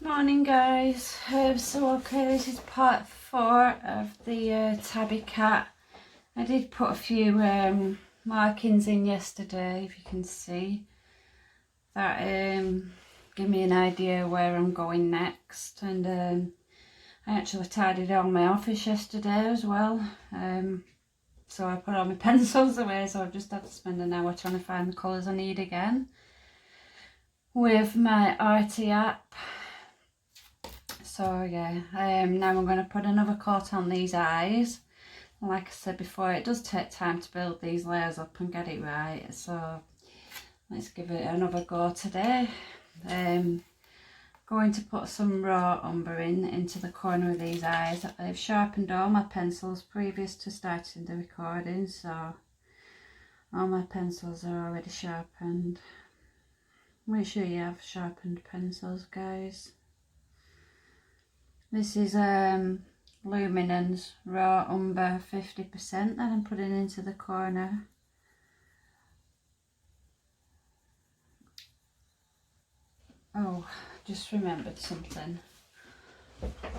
Morning guys, so this is part 4 of the tabby cat. I did put a few markings in yesterday, if you can see. That give me an idea where I'm going next, and I actually tidied all my office yesterday as well. So I put all my pencils away, so I've just had to spend an hour trying to find the colours I need again with my Artie app. So yeah, now I'm going to put another coat on these eyes. Like I said before, it does take time to build these layers up and get it right, so let's give it another go today. Going to put some raw umber into the corner of these eyes. I've sharpened all my pencils previous to starting the recording, so all my pencils are already sharpened. Make sure you have sharpened pencils, guys. This is luminance raw umber 50% that I'm putting into the corner. Oh, just remembered something.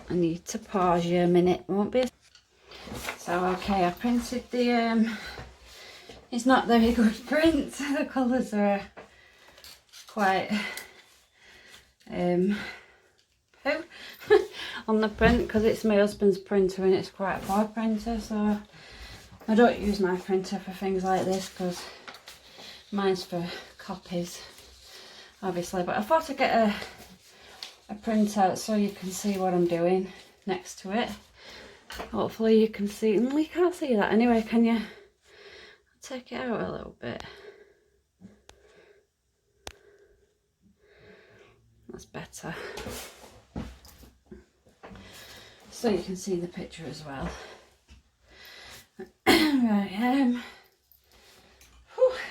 I need to pause you a minute, won't be? So okay, I printed the it's not very good print. The colours are quite poo on the print, because it's my husband's printer and it's quite a poor printer, so I don't use my printer for things like this because mine's for copies obviously. But I thought I'd get a printout so you can see what I'm doing next to it. Hopefully you can see. You can't see that anyway, can you? I'll take it out a little bit. That's better. So you can see the picture as well. Right,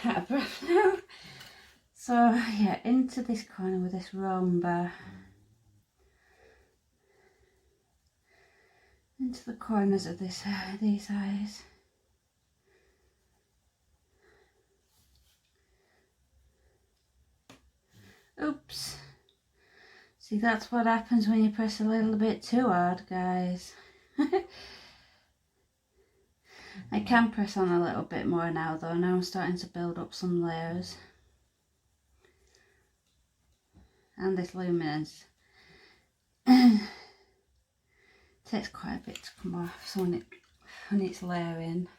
out of breath now. So yeah, into this corner with this raw umber. Into the corners of these eyes. Oops. See, that's what happens when you press a little bit too hard, guys. I can press on a little bit more now though. Now I'm starting to build up some layers. And this luminance takes quite a bit to come off, so when it's layering.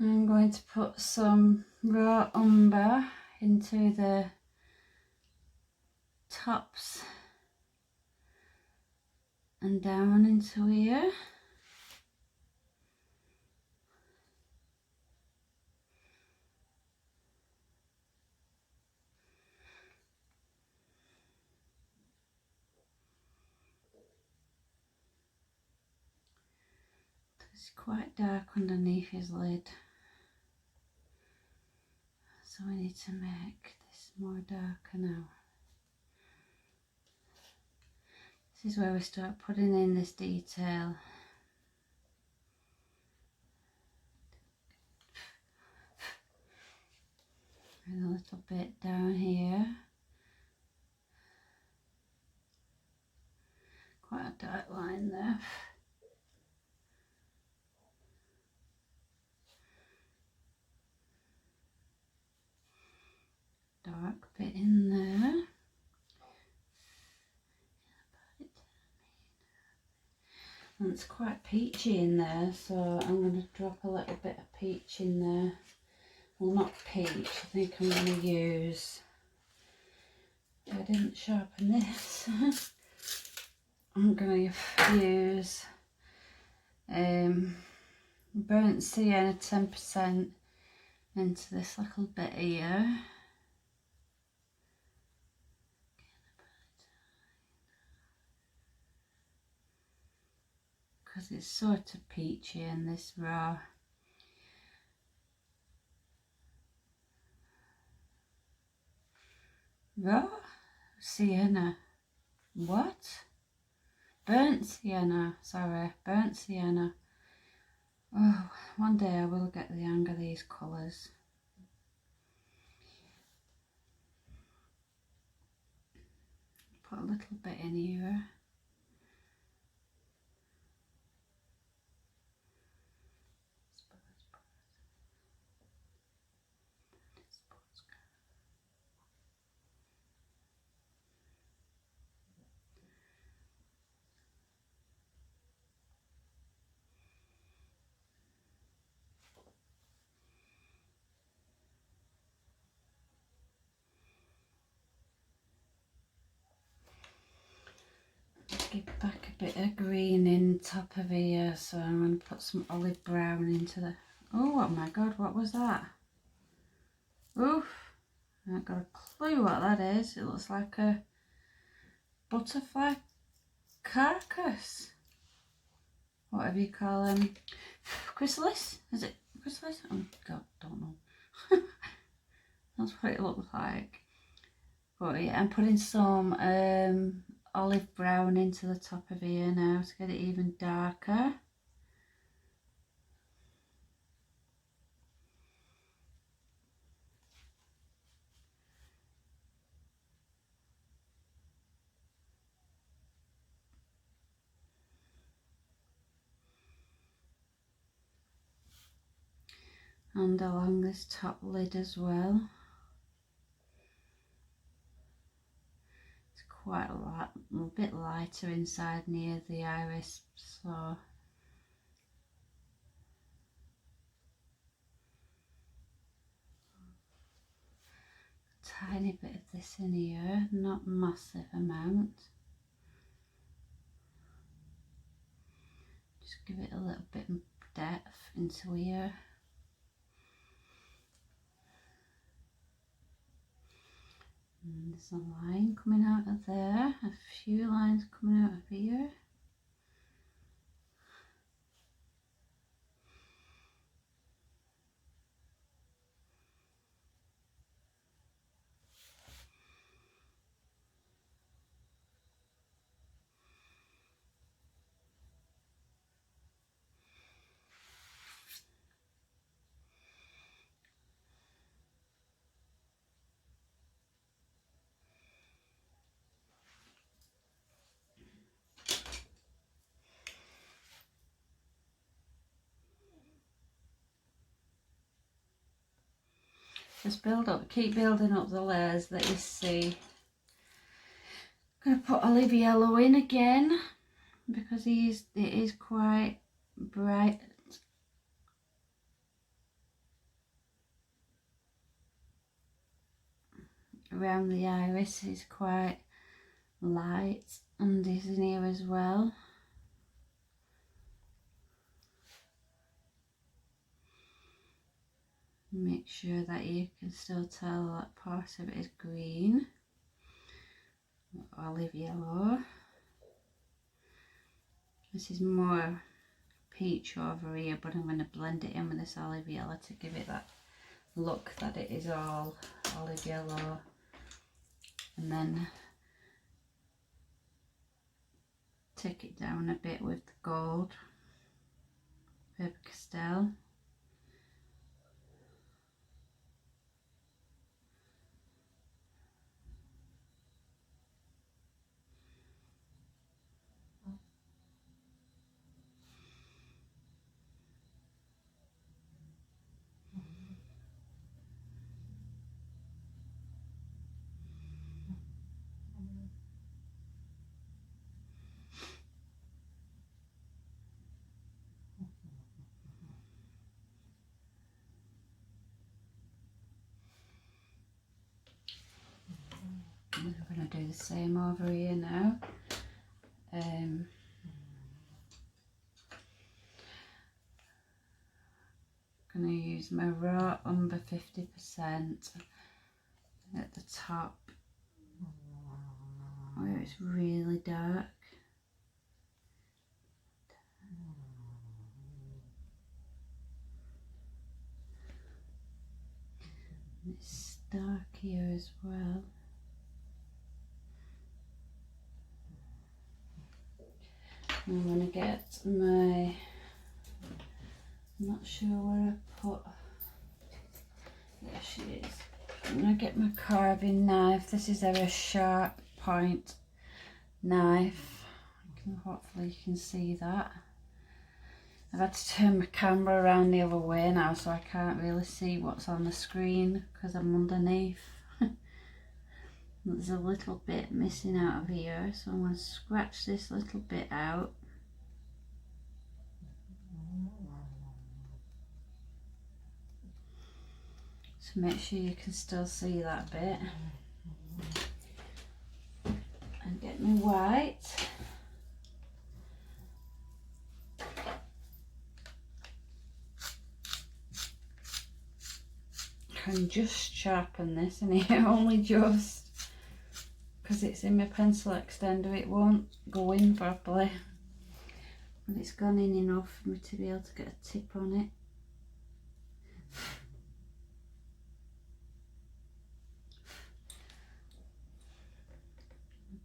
I'm going to put some raw umber into the tops and down into here. It's quite dark underneath his lid, so we need to make this more darker now. This is where we start putting in this detail. And a little bit down here. Quite a dark line there. Dark bit in there. And it's quite peachy in there, so I'm going to drop a little bit of peach in there. Well, not peach, I think I'm going to use, I didn't sharpen this. I'm going to use burnt sienna 10% into this little bit here. Because it's sort of peachy in this raw. Raw sienna. What? Burnt sienna. Sorry, burnt sienna. Oh, one day I will get the hang of these colours. put a little bit in here. Give back a bit of green in top of here, so I'm going to put some olive brown into the... Oh my god, what was that? Oof, I haven't got a clue what that is. It looks like a butterfly carcass. Whatever you call them. Chrysalis? Is it chrysalis? Oh god, don't know. That's what it looks like. But yeah, I'm putting some olive brown into the top of here now to get it even darker. And along this top lid as well. It's quite a bit lighter inside near the iris, so tiny bit of this in here, not massive amount. Just give it a little bit of depth into here. And there's a line coming out of there, a few lines coming out of here. Just keep building up the layers that you see. I'm going to put olive yellow in again because it is quite bright. Around the iris is quite light, and is in here as well. Make sure that you can still tell that part of it is green. Olive yellow. This is more peach over here, but I'm going to blend it in with this olive yellow to give it that look that it is all olive yellow. And then take it down a bit with the gold Faber castell. I'm going to do the same over here now. I'm going to use my raw umber 50% at the top where it's really dark. It's dark here as well. I'm going to get my, I'm not sure where I put, there she is. I'm going to get my carving knife. This is a sharp point knife. Hopefully you can see that. I've had to turn my camera around the other way now, so I can't really see what's on the screen because I'm underneath. There's a little bit missing out of here, so I'm going to scratch this little bit out. So make sure you can still see that bit. And get my white. I can just sharpen this in here, only just, because it's in my pencil extender, it won't go in properly. But it's gone in enough for me to be able to get a tip on it.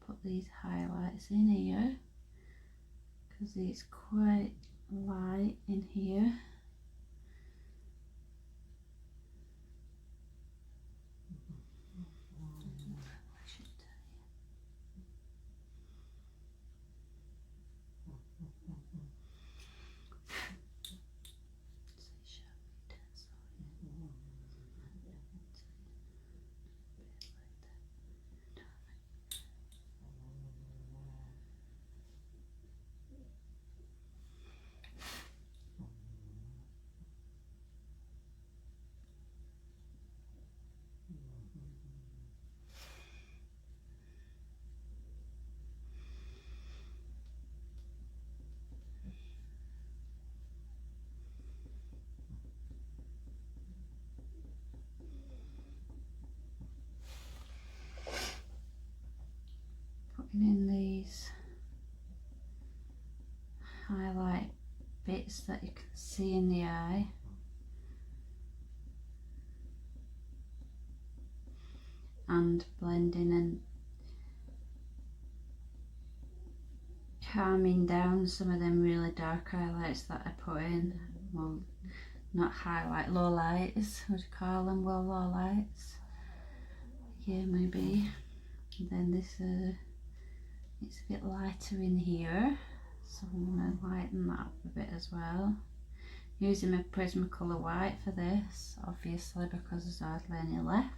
Put these highlights in here because it's quite light in here. Putting in these highlight bits that you can see in the eye. And blending and calming down some of them really dark highlights that I put in. Well, not highlight, low lights, what do you call them? Well, low lights. Yeah, maybe. And then this, it's a bit lighter in here, so I'm going to lighten that up a bit as well. Using my Prismacolor white for this, obviously, because there's hardly any left.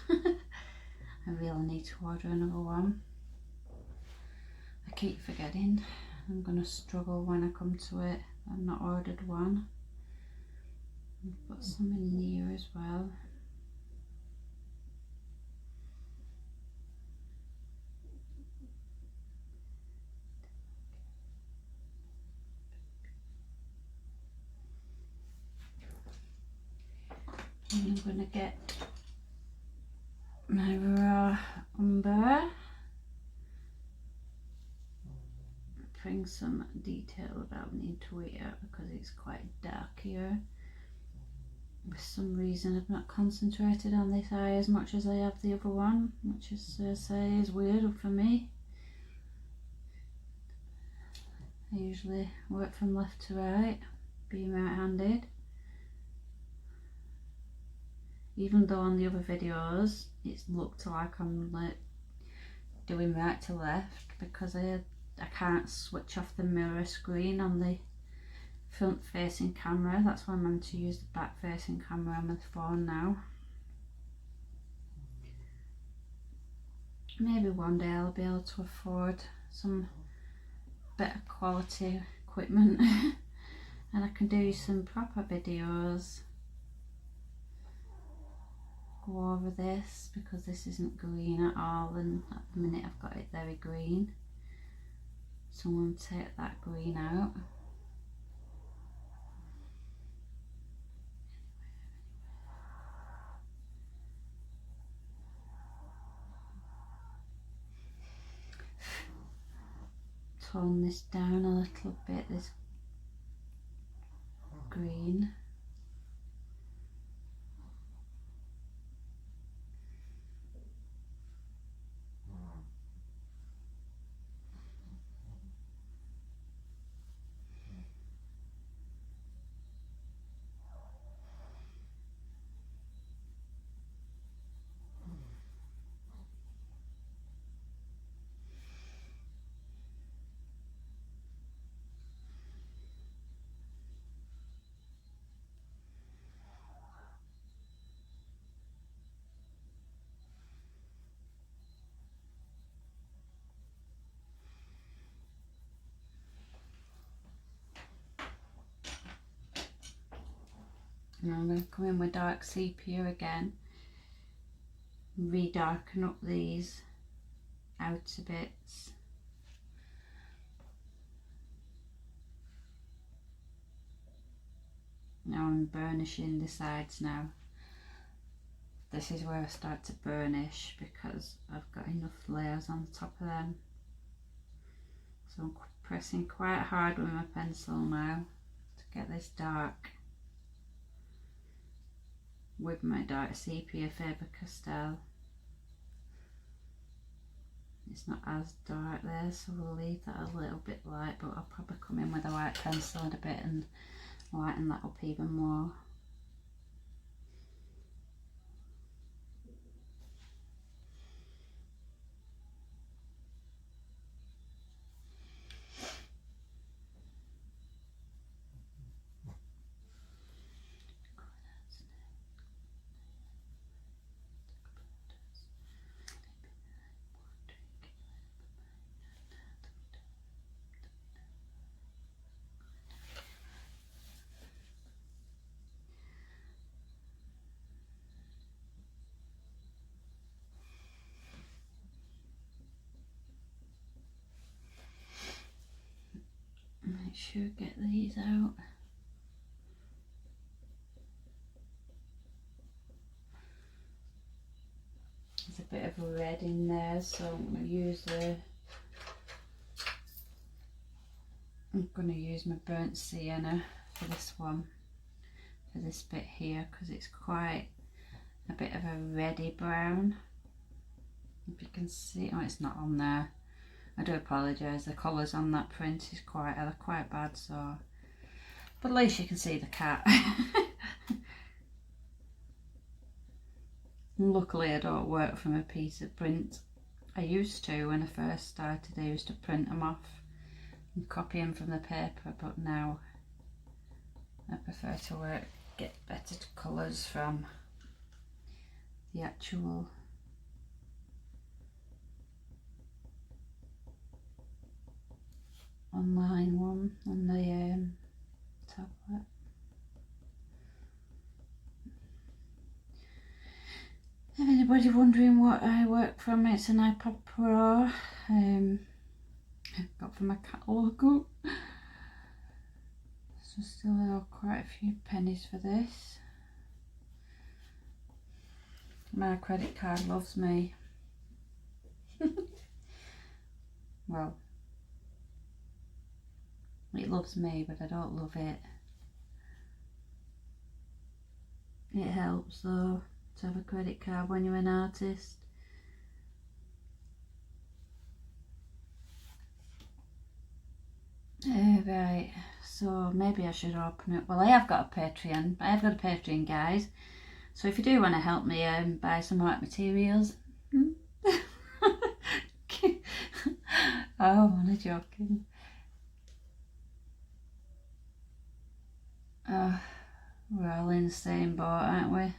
I really need to order another one. I keep forgetting. I'm going to struggle when I come to it. I've not ordered one. I've got some in here as well. And I'm going to get my raw umber. Bring some detail without needing to wait out because it's quite dark here. For some reason I've not concentrated on this eye as much as I have the other one, which is is weird for me. I usually work from left to right, being right-handed. Even though on the other videos it's looked like I'm like doing right to left because I can't switch off the mirror screen on the front facing camera. That's why I'm having to use the back facing camera on my phone now. Maybe one day I'll be able to afford some better quality equipment and I can do some proper videos. Go over this because this isn't green at all, and at the minute I've got it very green. So I'm going to take that green out. Tone this down a little bit, this green. And I'm going to come in with dark sepia again, re-darken up these outer bits. Now I'm burnishing the sides now. This is where I start to burnish because I've got enough layers on the top of them. So I'm pressing quite hard with my pencil now to get this dark with my dark sepia Faber Castell. It's not as dark there, so we'll leave that a little bit light, but I'll probably come in with a white pencil in a bit and lighten that up even more. Make sure to get these out. There's a bit of a red in there, so I'm going to use my burnt sienna for this one, for this bit here, because it's quite a bit of a reddy brown. If you can see, oh, it's not on there. I do apologise, the colours on that print is quite bad, so, but at least you can see the cat. Luckily I don't work from a piece of print. I used to when I first started. I used to print them off and copy them from the paper, but now I prefer to get better colours from the actual online one on the tablet. If anybody wondering what I work from, it's an iPad Pro. Got from my catalogue. So still owe quite a few pennies for this. My credit card loves me. Well, it loves me, but I don't love it. It helps though to have a credit card when you're an artist. Right, so maybe I should open it. Well, I have got a Patreon, guys. So if you do want to help me buy some art materials, oh, I'm only joking. Oh, we're all in the same boat, aren't we?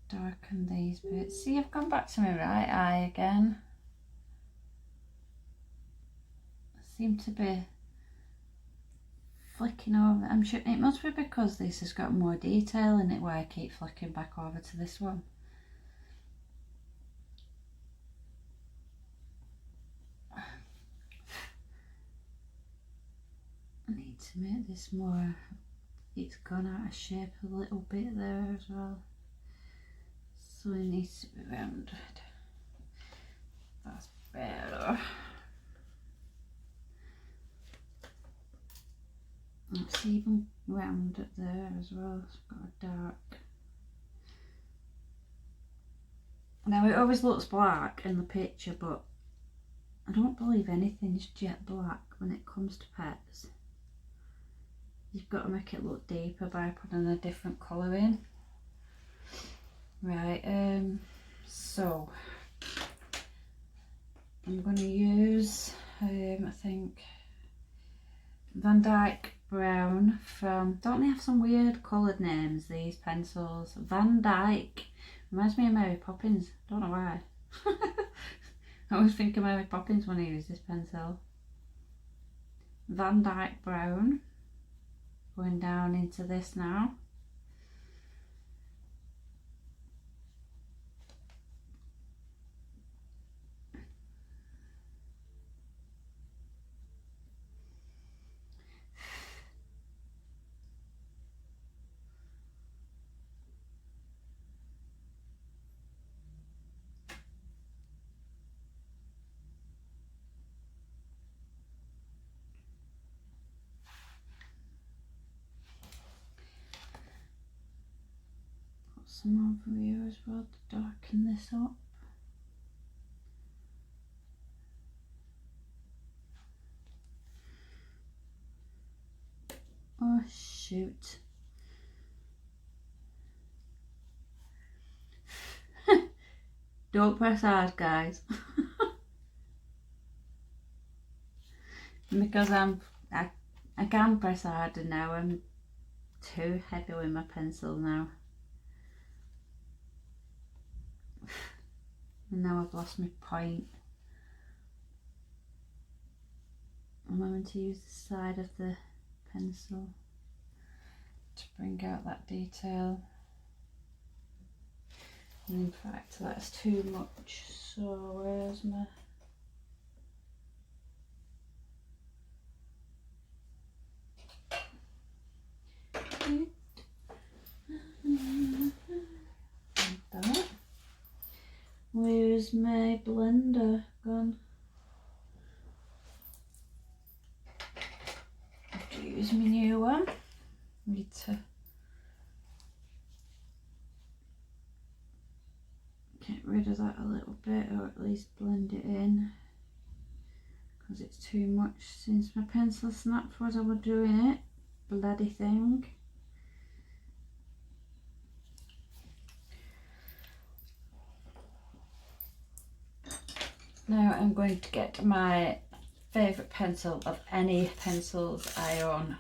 Darken these bits. See, I've gone back to my right eye again. I seem to be flicking over. I'm sure it must be because this has got more detail in it, where I keep flicking back over to this one. I need to make this more, it's gone out of shape a little bit there as well, so it needs to be rounded. That's better. It's even rounded there as well. It's got a dark. Now it always looks black in the picture, but I don't believe anything's jet black when it comes to pets. You've got to make it look deeper by putting a different colour in. Right, so I'm going to use, I think, Van Dyke Brown from, don't they have some weird coloured names, these pencils? Van Dyke, reminds me of Mary Poppins, don't know why. I always think of Mary Poppins when I use this pencil. Van Dyke Brown. Going down into this now. Some over here as well to darken this up. Oh shoot. Don't press hard, guys. Because I can press harder now. I'm too heavy with my pencil now. And now I've lost my point. I'm having to use the side of the pencil to bring out that detail. And in fact, that's too much. So where's my... That. Where's my blender gone? I have to use my new one. Need to get rid of that a little bit, or at least blend it in, because it's too much since my pencil snapped while I was doing it. Bloody thing. Now I'm going to get my favourite pencil of any pencils I own.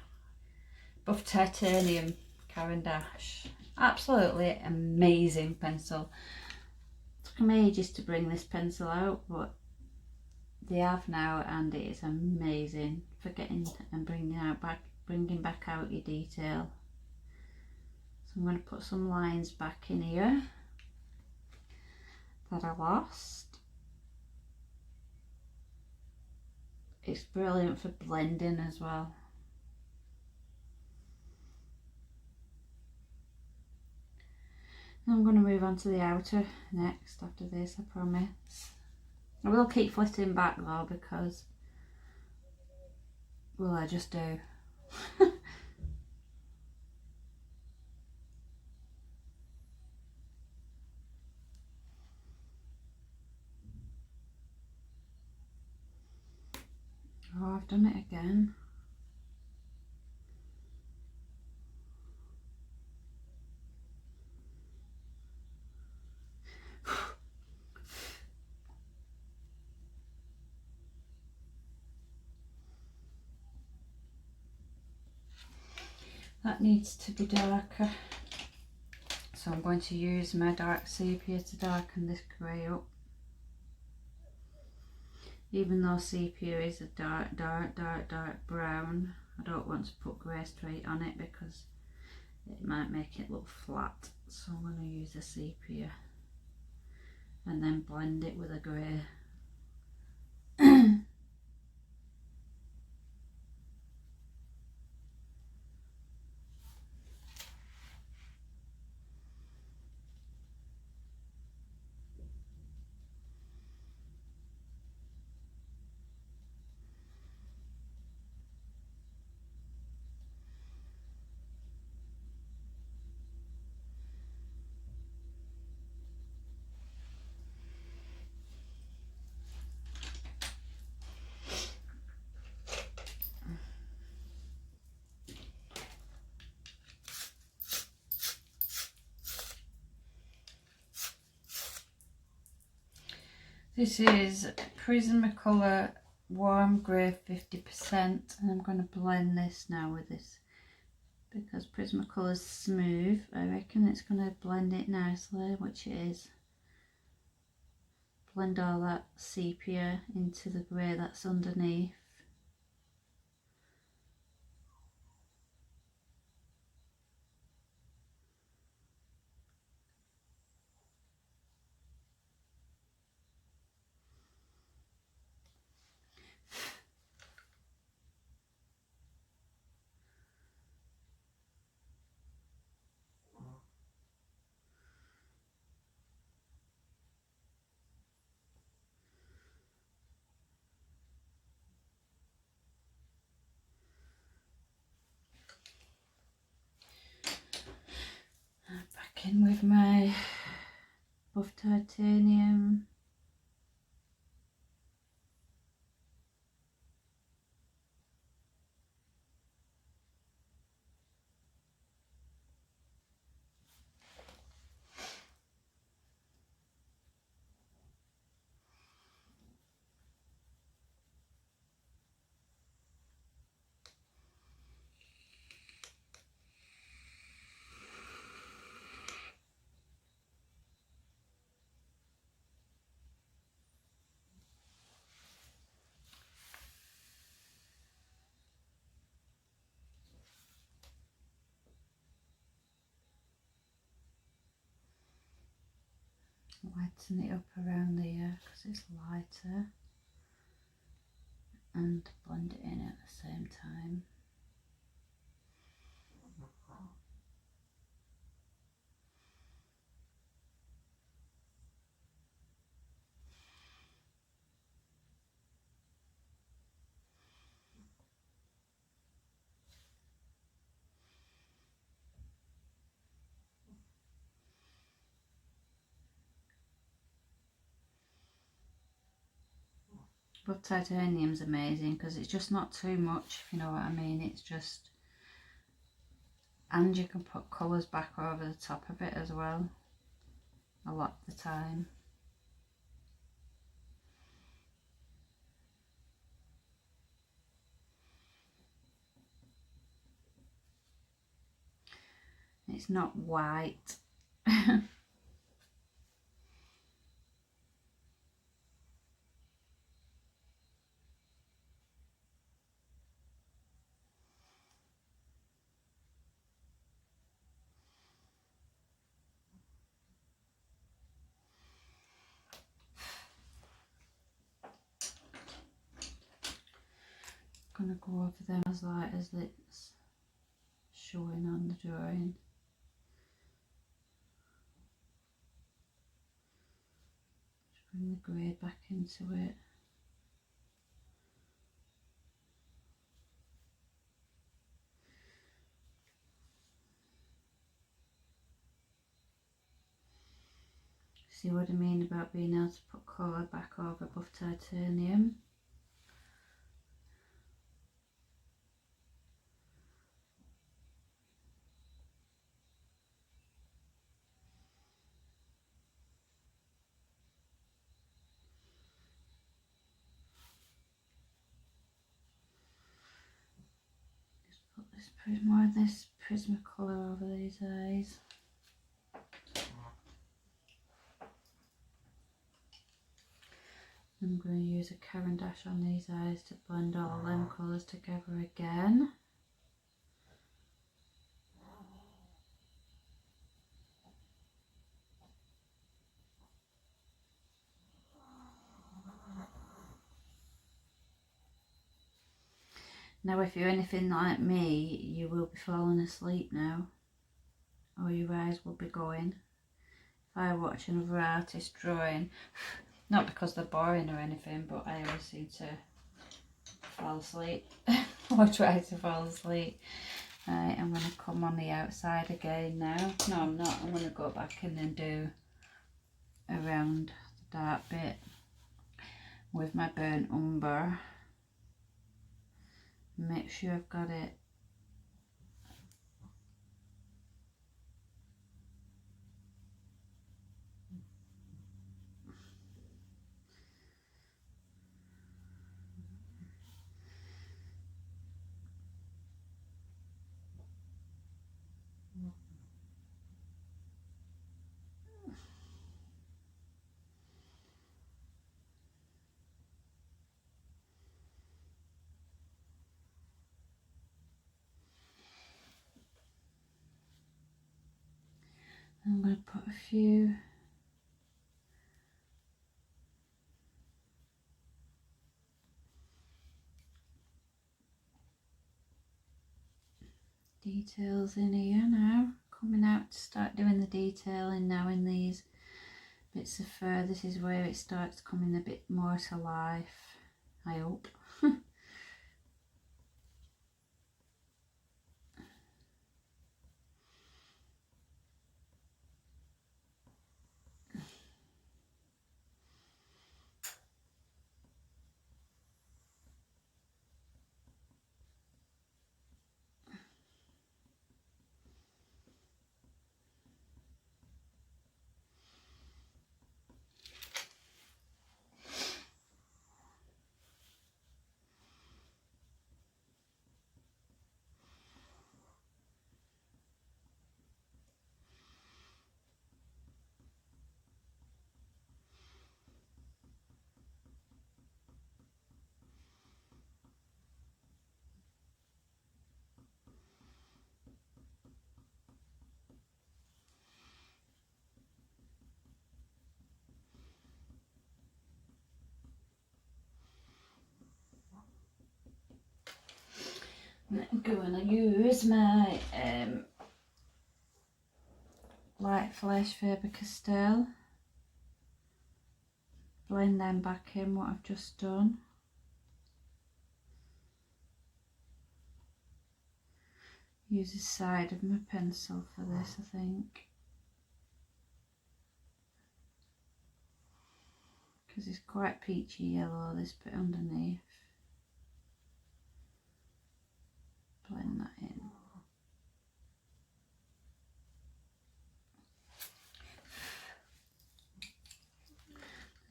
Buff Titanium Carandache. Absolutely amazing pencil. It took me ages to bring this pencil out, but they have now, and it is amazing for getting and bringing back out your detail. So I'm going to put some lines back in here that I lost. It's brilliant for blending as well. I'm going to move on to the outer next after this, I promise. I will keep flitting back though, because, well, I just do. Oh, I've done it again. That needs to be darker. So I'm going to use my dark sepia to darken this grey up. Even though sepia is a dark brown, I don't want to put grey straight on it because it might make it look flat. So I'm going to use a sepia and then blend it with a grey. This is Prismacolor Warm Grey 50%, and I'm going to blend this now with this because Prismacolor is smooth. I reckon it's going to blend it nicely, which it is. blend all that sepia into the grey that's underneath. Back in with my buff titanium. Lighten it up around there because it's lighter, and blend it in at the same time. But titanium's amazing because it's just not too much, if you know what I mean. It's just, and you can put colours back over the top of it as well, a lot of the time. It's not white. Gonna go over them as light as it's showing on the drawing. Just bring the grey back into it. See what I mean about being able to put colour back over buff titanium? Put this more of this Prismacolor over these eyes. I'm going to use a carandache on these eyes to blend all them colours together again. Now if you're anything like me, you will be falling asleep now, or your eyes will be going. If I watch another artist drawing, not because they're boring or anything, but I always seem to fall asleep, or try to fall asleep. Right, I'm going to come on the outside again now. No, I'm not. I'm going to go back in and do around the dark bit with my burnt umber. Make sure I've got it I'm going to put a few details in here now. Coming out to start doing the detailing now in these bits of fur. This is where it starts coming a bit more to life, I hope. I'm going to use my light flesh Faber castell. Blend them back in what I've just done. Use the side of my pencil for this, I think, because it's quite peachy yellow, this bit underneath. Blend that in.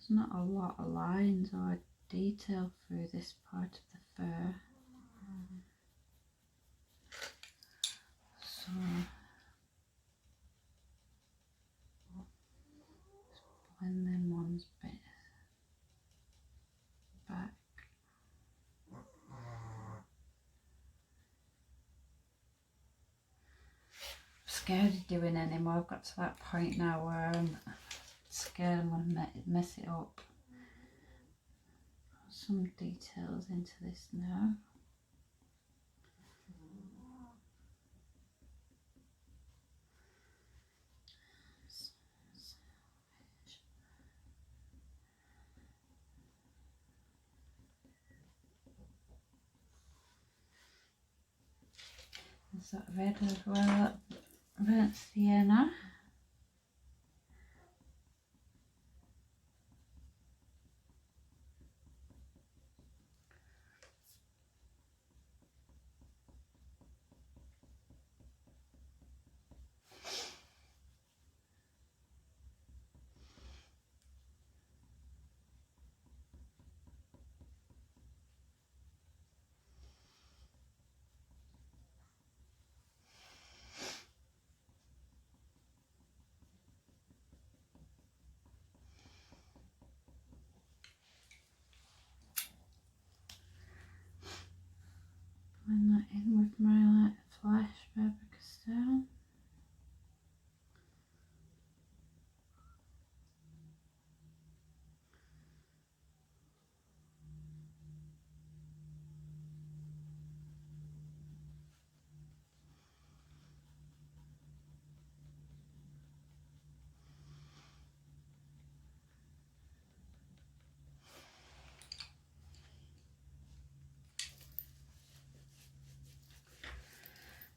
There's not a lot of lines or detail through this part of the fur, so just blend them ones bit back. Scared of doing any more. I've got to that point now where I'm scared I'm going to mess it up. Put some details into this now. Is that red as well? Burnt sienna. Blend that in with my light flesh Faber castell.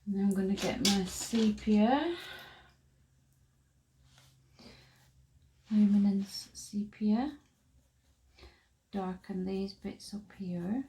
And then I'm going to get my sepia, luminance sepia, darken these bits up here.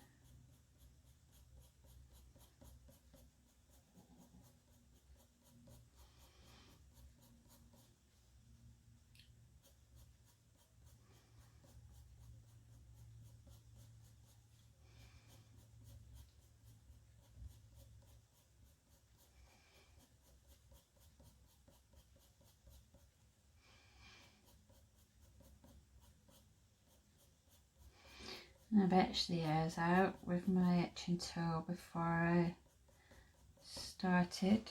And I've etched the ears out with my etching tool before I started.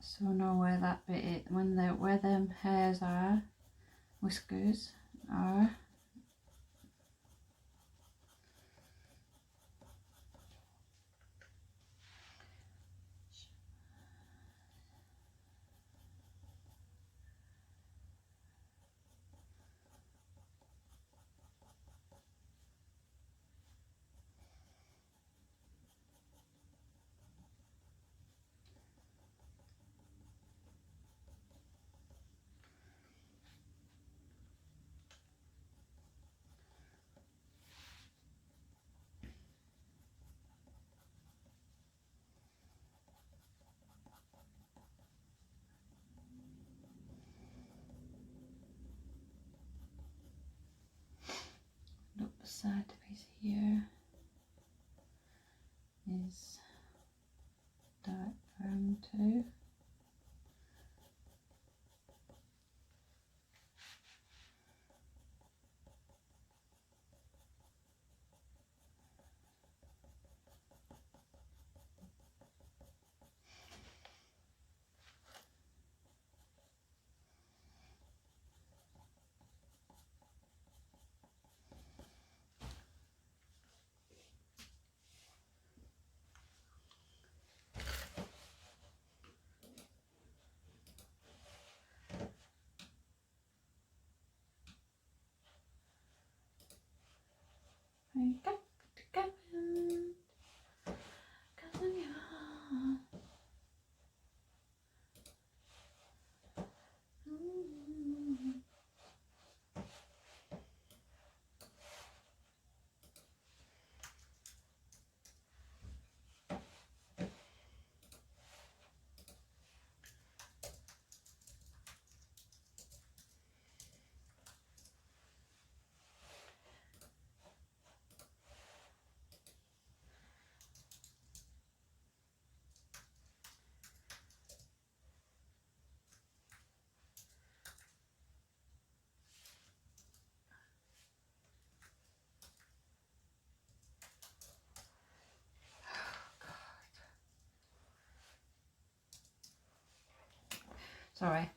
So I know where that bit is, where them hairs are, whiskers are. Look, the side piece here is dark brown too. There you go. Sorry.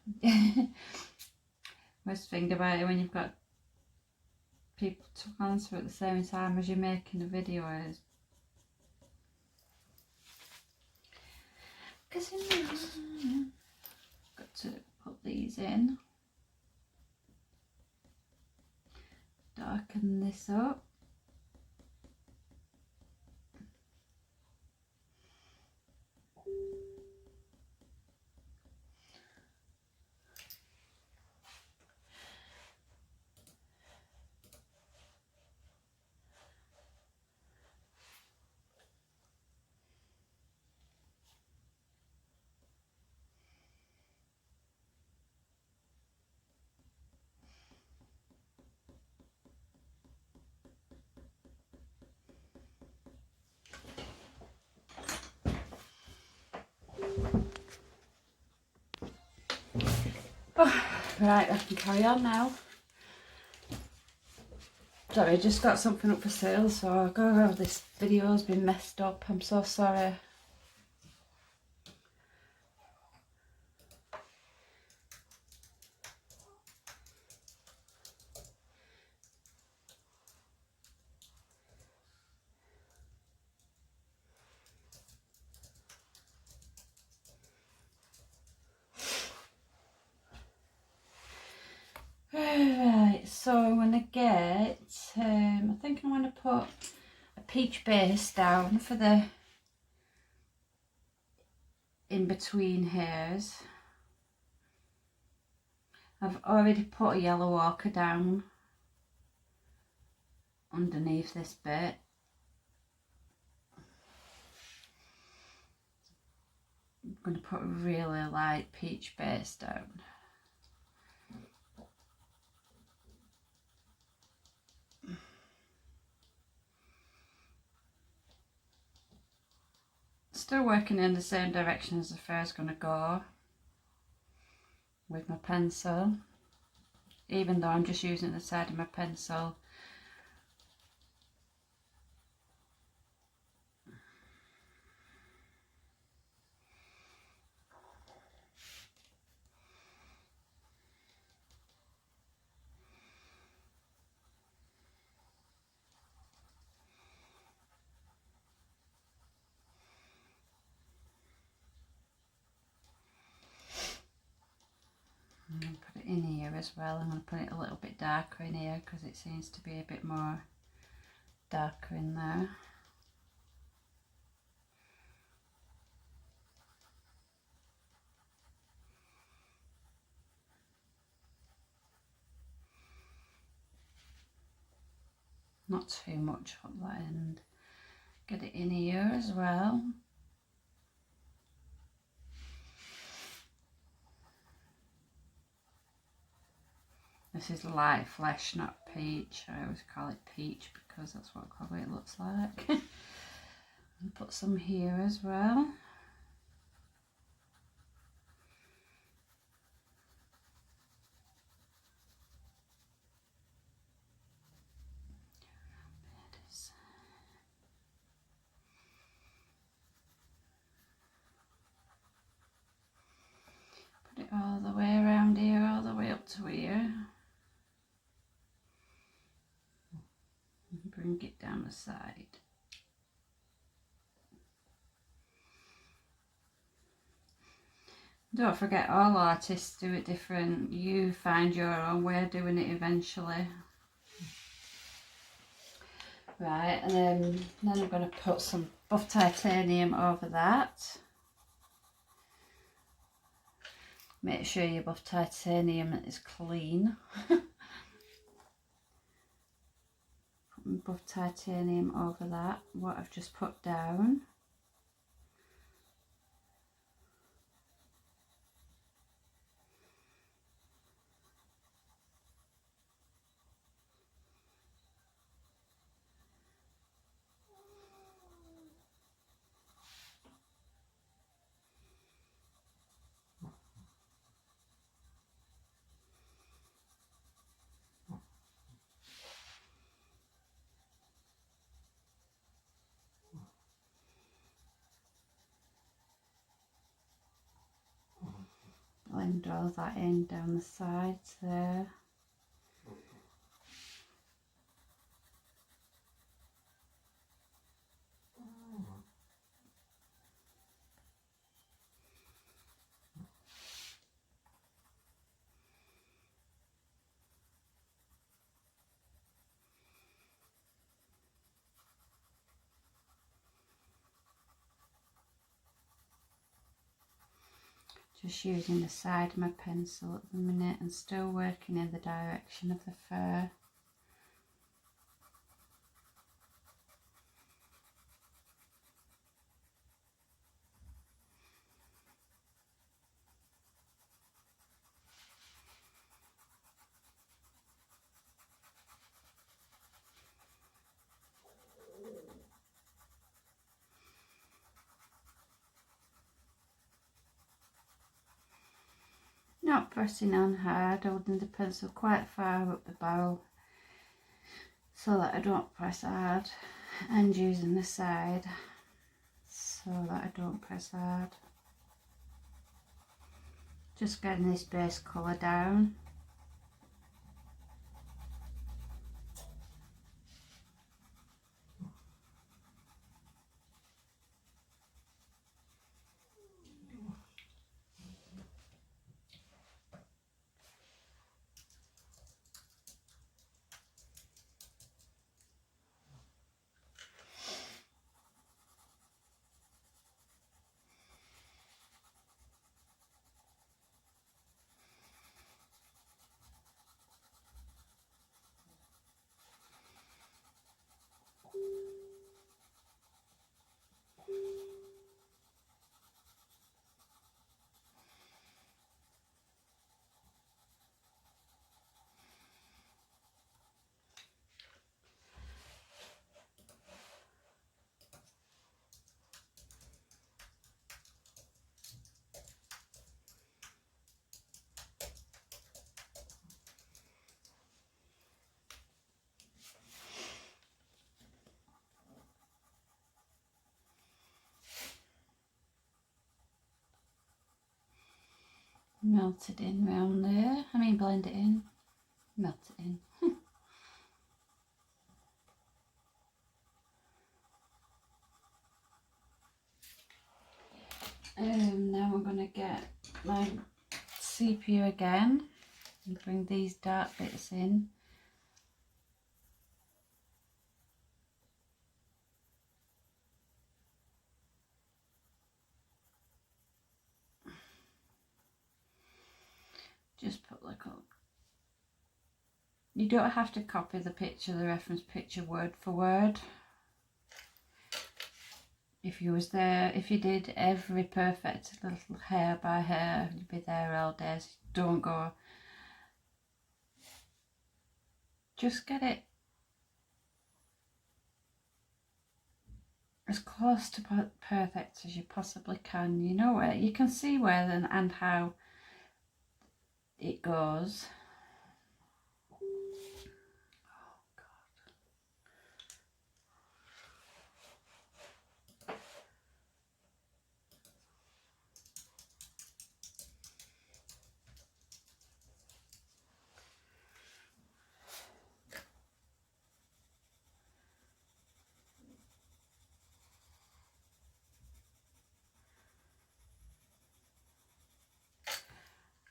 Worst thing about it when you've got people to answer at the same time as you're making a video is because got to put these in, darken this up. Oh, right, I can carry on now. Sorry, just got something up for sale, so this video's been messed up. I'm so sorry. Right, so I'm going to get, I think I want to put a peach base down for the in-between hairs. I've already put a yellow ochre down underneath this bit. I'm going to put a really light peach base down. Still working in the same direction as the fur is going to go with my pencil, even though I'm just using the side of my pencil. as well. I'm going to put it a little bit darker in here because it seems to be a bit more darker in there. Not too much on that end. Get it in here as well. This is light flesh, not peach. I always call it peach because that's what colour it looks like. And put some here as well. Put it all the way around here, all the way up to here. And bring it down the side. Don't forget, all artists do it different. You find your own way of doing it eventually. Right, and then I'm going to put some buff titanium over that. Make sure your buff titanium is clean. Put buff titanium over that, what I've just put down. Blend all that in down the sides there. Just using the side of my pencil at the minute and still working in the direction of the fur. Not pressing on hard, holding the pencil quite far up the barrel so that I don't press hard, and using the side so that I don't press hard. Just getting this base colour down. Melt it in round there. I mean blend it in. Melt it in. Now I'm going to get my sepia again and bring these dark bits in. Just put like a, you don't have to copy the picture, the reference picture word for word. If you was there, if you did every perfect little hair by hair, you'd be there all day. So don't go. Just get it as close to perfect as you possibly can. You know where, you can see where and how it goes.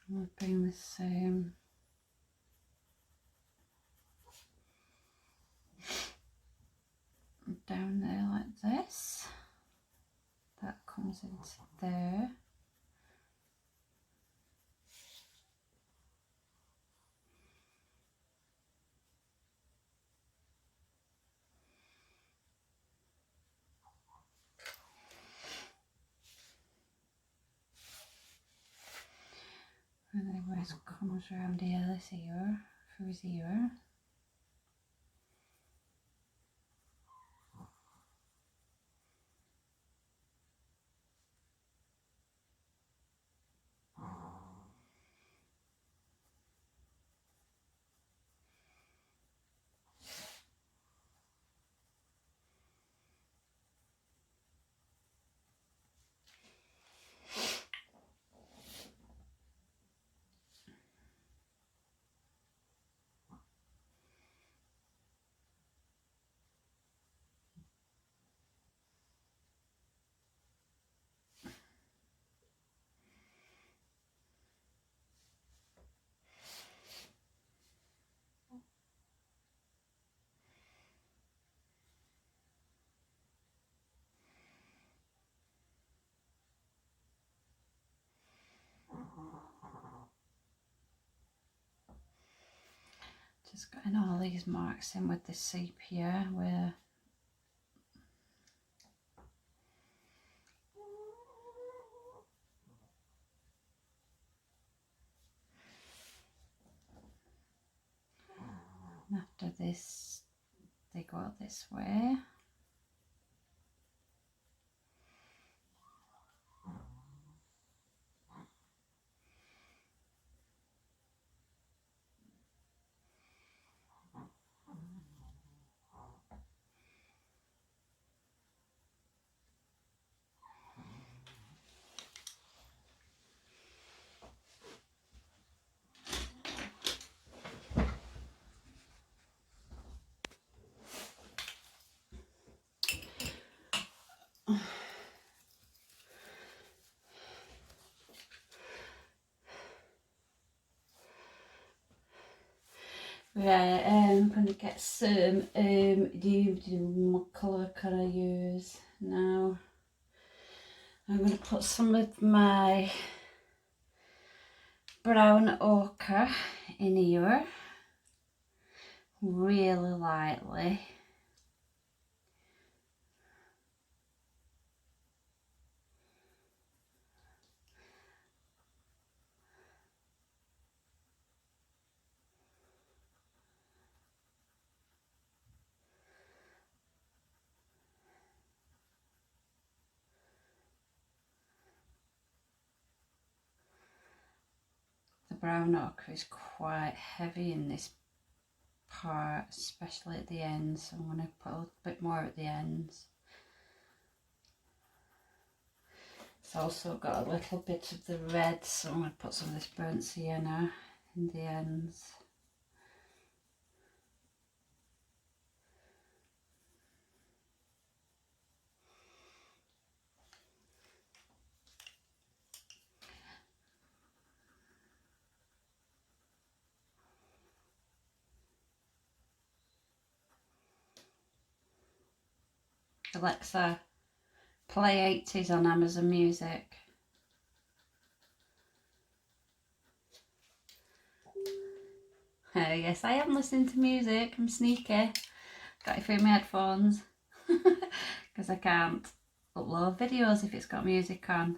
We'll bring the same down there like this. That comes into there. And then where it comes around here, this ear, through his ear. Just getting all these marks in with the sepia where after this they go out this way. Right, I'm going to get some, what colour can I use now? I'm going to put some of my brown ochre in here, really lightly. The brown ochre is quite heavy in this part, especially at the ends, so I'm going to put a little bit more at the ends. It's also got a little bit of the red, so I'm going to put some of this burnt sienna in the ends. Alexa, play 80s on Amazon Music. Yes, I am listening to music. I'm sneaky. Got it through my headphones because I can't upload videos if it's got music on.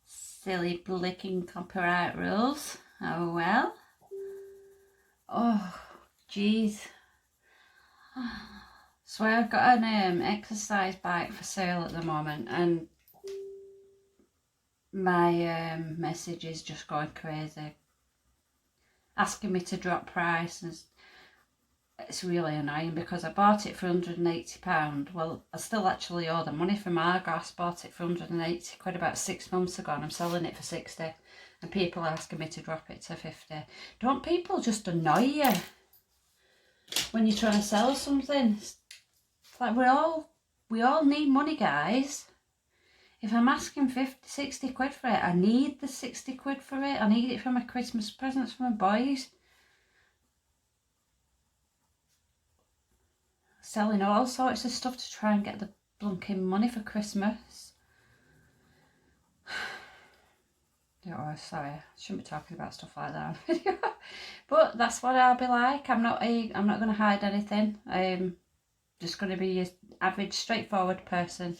Silly blicking copyright rules. Oh well. Oh, jeez. Swear I've got an exercise bike for sale at the moment, and my message is just going crazy, asking me to drop price, and it's really annoying because I bought it for £180. Well, I still actually owe the money for Margos. Bought it for 180 quid about 6 months ago, and I'm selling it for 60, and people are asking me to drop it to 50. Don't people just annoy you when you're trying to sell something? It's like we all need money, guys. If I'm asking 50, 60 quid for it, I need the 60 quid for it. I need it for my Christmas presents for my boys. Selling all sorts of stuff to try and get the blunking money for Christmas. Oh, sorry, I shouldn't be talking about stuff like that on video. But that's what I'll be like. I'm not going to hide anything. I'm just going to be your average, straightforward person.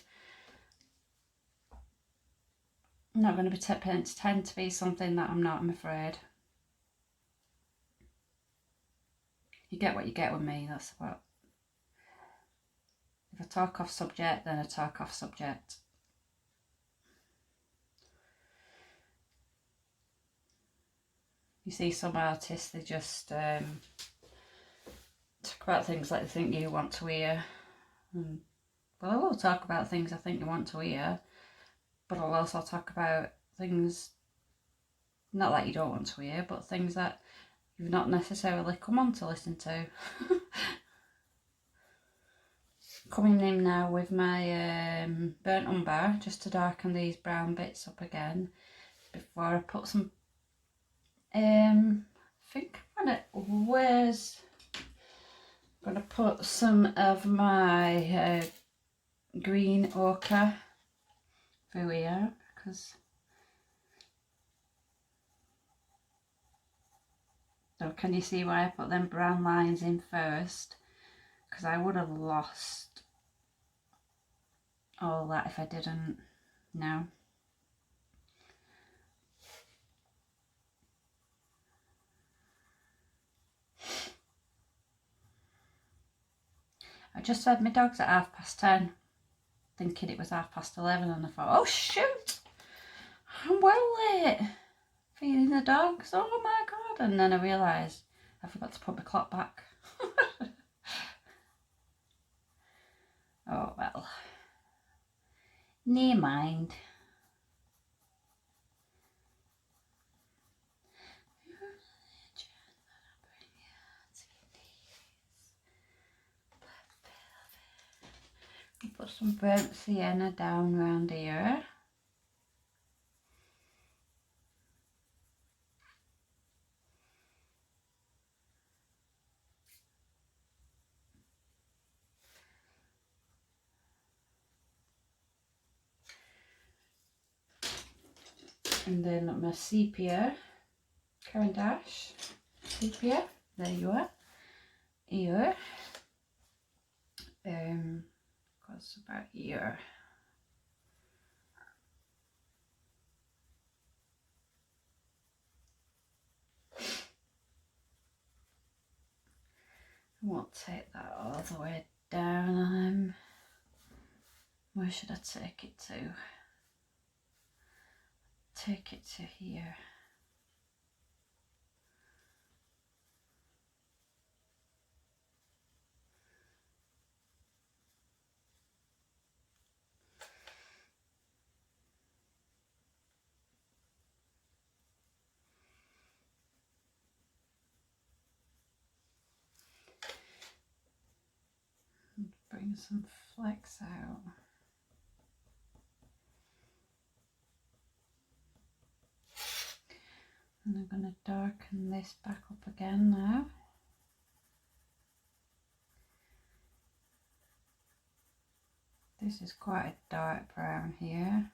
I'm not going to pretend to be something that I'm not, I'm afraid. You get what you get with me, that's what. If I talk off subject, then I talk off subject. You see some artists, they just talk about things like they think you want to hear. Well, I will talk about things I think you want to hear, but I'll also talk about things not that you don't want to hear, but things that you've not necessarily come on to listen to. Coming in now with my burnt umber, just to darken these brown bits up again before I put some, I think I'm gonna put some of my green ochre through here, because so can you see why I put them brown lines in first? Because I would have lost all that if I didn't. No. I just fed my dogs at 10:30, thinking it was 11:30, and I thought, oh shoot, I'm well late feeding the dogs, oh my god, and then I realised I forgot to put my clock back. Oh well, never mind. Put some burnt sienna down around here. And then my sepia, carandache, sepia, there you are, here, goes about here. I won't take that all the way down. Where should I take it to? Take it to here. Bring some flecks out. And I'm going to darken this back up again now. This is quite a dark brown here.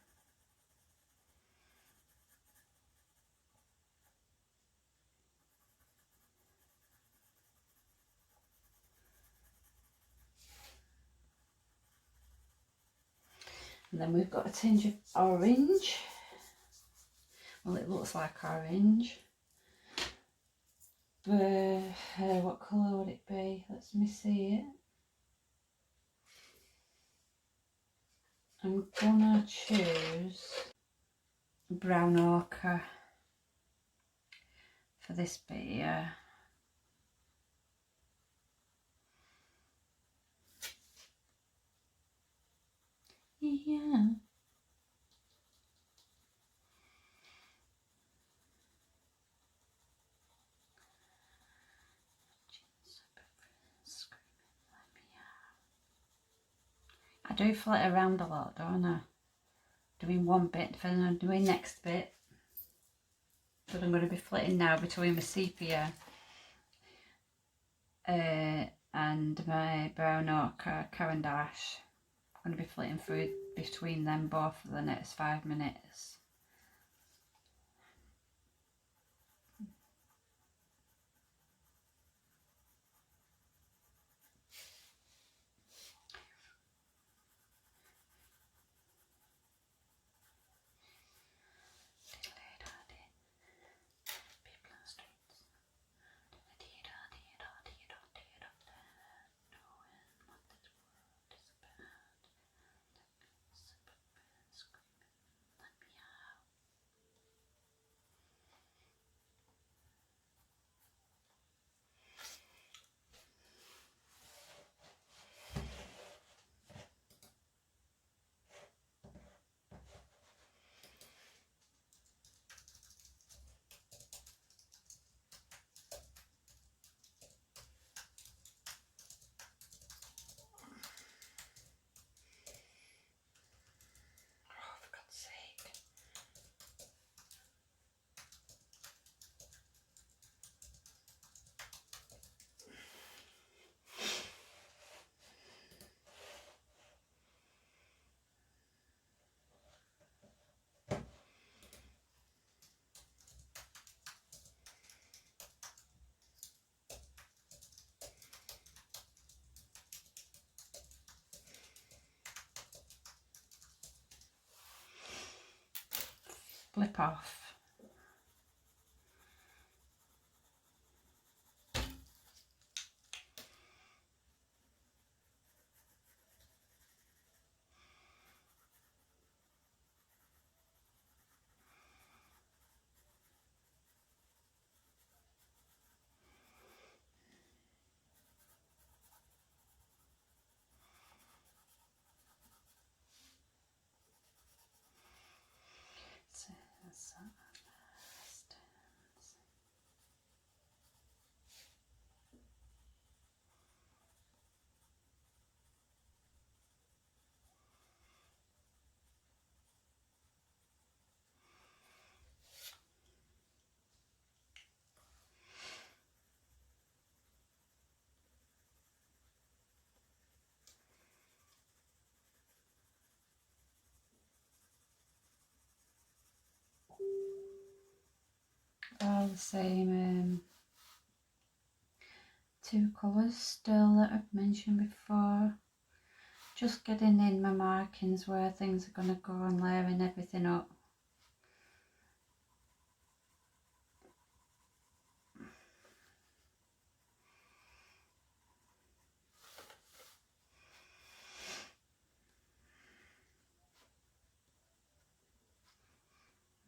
And then we've got a tinge of orange. Well, it looks like orange. But what colour would it be? Let me see it. I'm gonna choose brown ochre for this bit here. Yeah. I do flit around a lot, don't I? Doing one bit, then I'm doing next bit. But I'm going to be flitting now between my sepia and my brown ochre carandache. I'm going to be flitting through between them both for the next 5 minutes. Flip off. All the same 2 colours still that I've mentioned before. Just getting in my markings where things are going to go and layering everything up.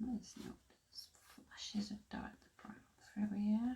There's no flashes of dark brown through here.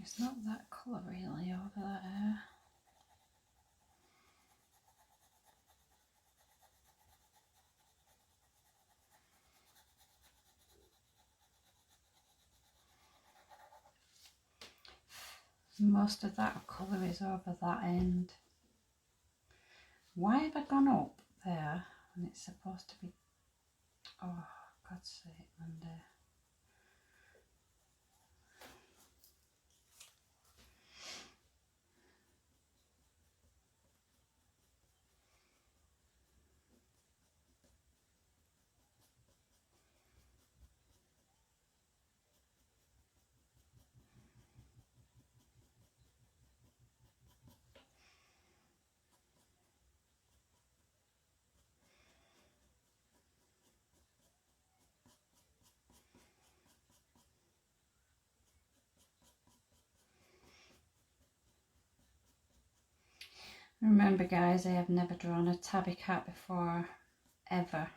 It's not that colour really over that hair. Most of that colour is over that end. Why have I gone up there when it's supposed to be, oh God's sake, Monday. Remember guys, I have never drawn a tabby cat before, ever.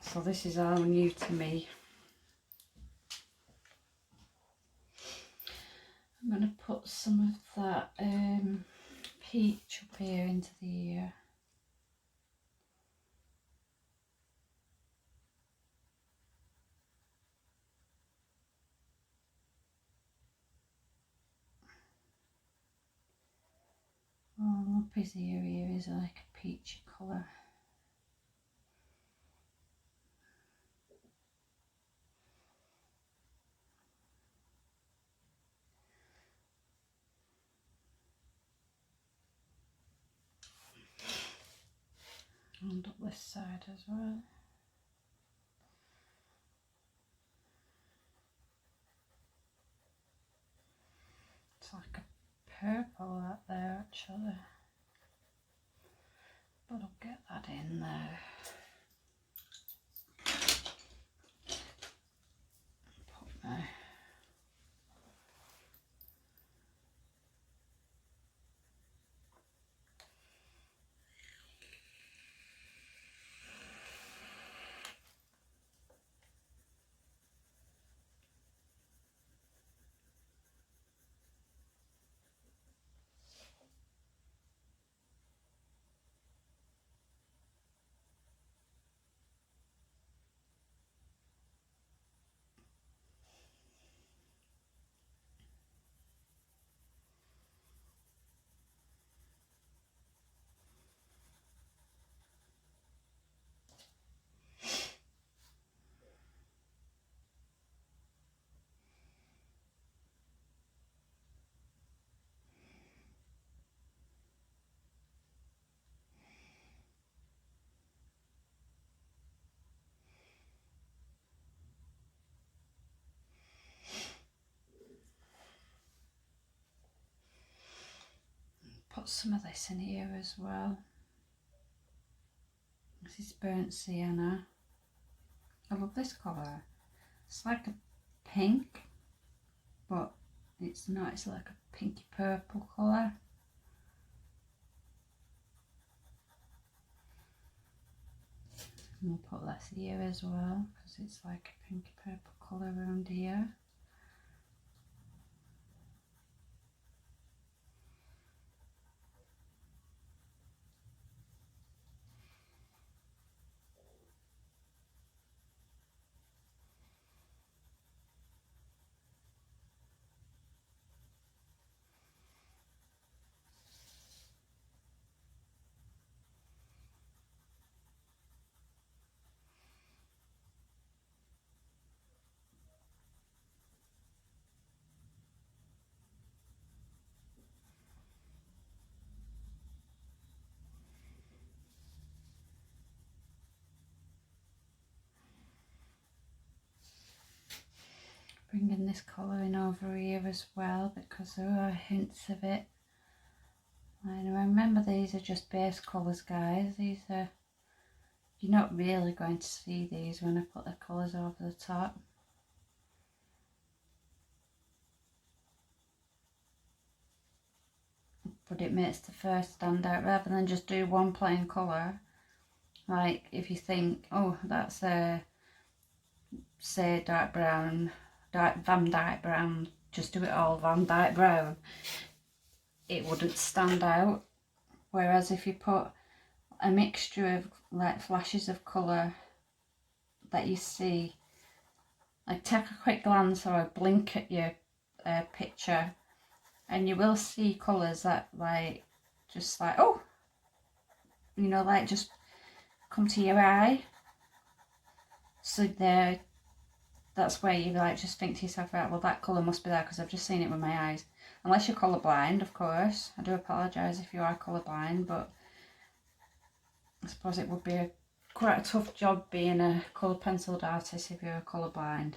So this is all new to me. I'm going to put some of that peach up here into the ear. Oh, up his ear here is like a peachy colour. And up this side as well. It's like a purple out there actually. But I'll get that in there. Put my put some of this in here as well. This is burnt sienna. I love this colour. It's like a pink, but it's not, it's like a pinky purple colour. And we'll put this here as well because it's like a pinky purple colour around here. Bringing this colour in over here as well because there are hints of it. And remember, these are just base colours guys. These are, you're not really going to see these when I put the colours over the top. But it makes the first stand out rather than just do one plain colour Like if you think, oh, that's a, say, dark brown, Van Dyke brown, just do it all Van Dyke brown, it wouldn't stand out. Whereas if you put a mixture of like flashes of colour that you see, like take a quick glance or a blink at your picture, and you will see colours that like just like, oh, you know, like just come to your eye. So there, that's where you like just think to yourself, right, well that colour must be there because I've just seen it with my eyes. Unless you're colourblind, of course. I do apologise if you are colourblind, but I suppose it would be quite a tough job being a coloured penciled artist if you're colourblind.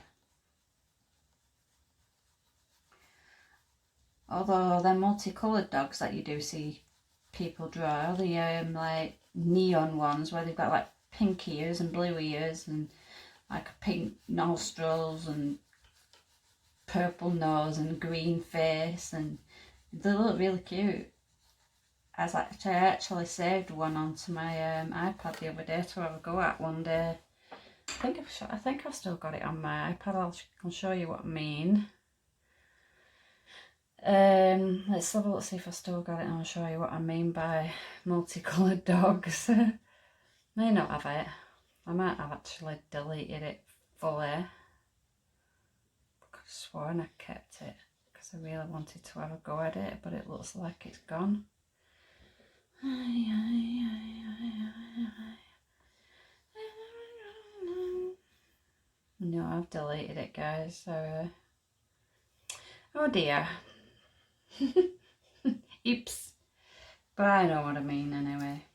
Although they're multicoloured dogs that you do see people draw, the like neon ones where they've got like pink ears and blue ears and like pink nostrils and purple nose and green face, and they look really cute. I actually saved one onto my iPad the other day to have a go at one day. I think I've still got it on my iPad. I'll show you what I mean. Let's have a look, see if I still got it, and I'll show you what I mean by multicoloured dogs. May not have it. I might have actually deleted it fully. I could have sworn I kept it because I really wanted to have a go at it, but it looks like it's gone. No, I've deleted it, guys. So, oh dear. Oops. But I know what I mean anyway.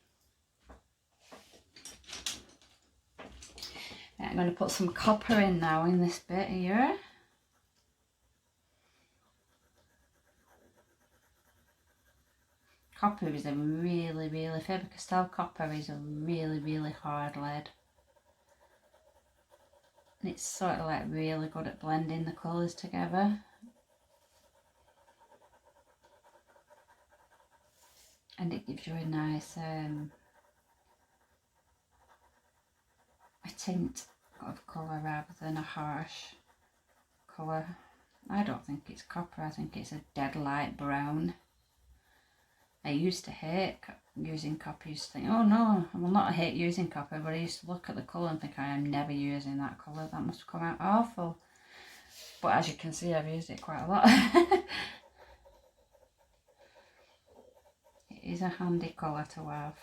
I'm going to put some copper in now in this bit here. Copper is a really, Faber Castell copper is a really hard lead. And it's sort of like really good at blending the colours together. And it gives you a nice a tint of colour rather than a harsh colour. I don't think it's copper, I think it's a dead light brown. I used to hate using copper. I used to think, oh no, I will not hate using copper, but I used to look at the colour and think, I am never using that colour, that must come out awful. But as you can see, I've used it quite a lot. It is a handy colour to have.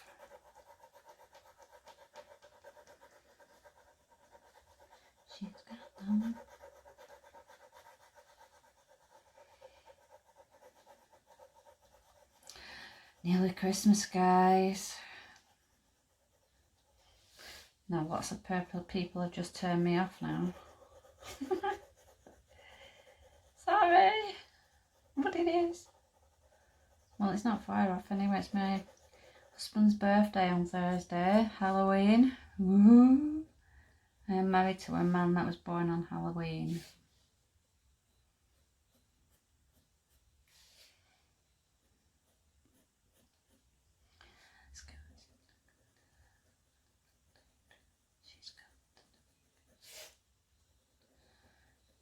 She's got them. Nearly Christmas, guys. Now lots of purple people have just turned me off now. Sorry, but it is. Well, it's not far off anyway. It's my husband's birthday on Thursday, Halloween. Woo! I am married to a man that was born on Halloween.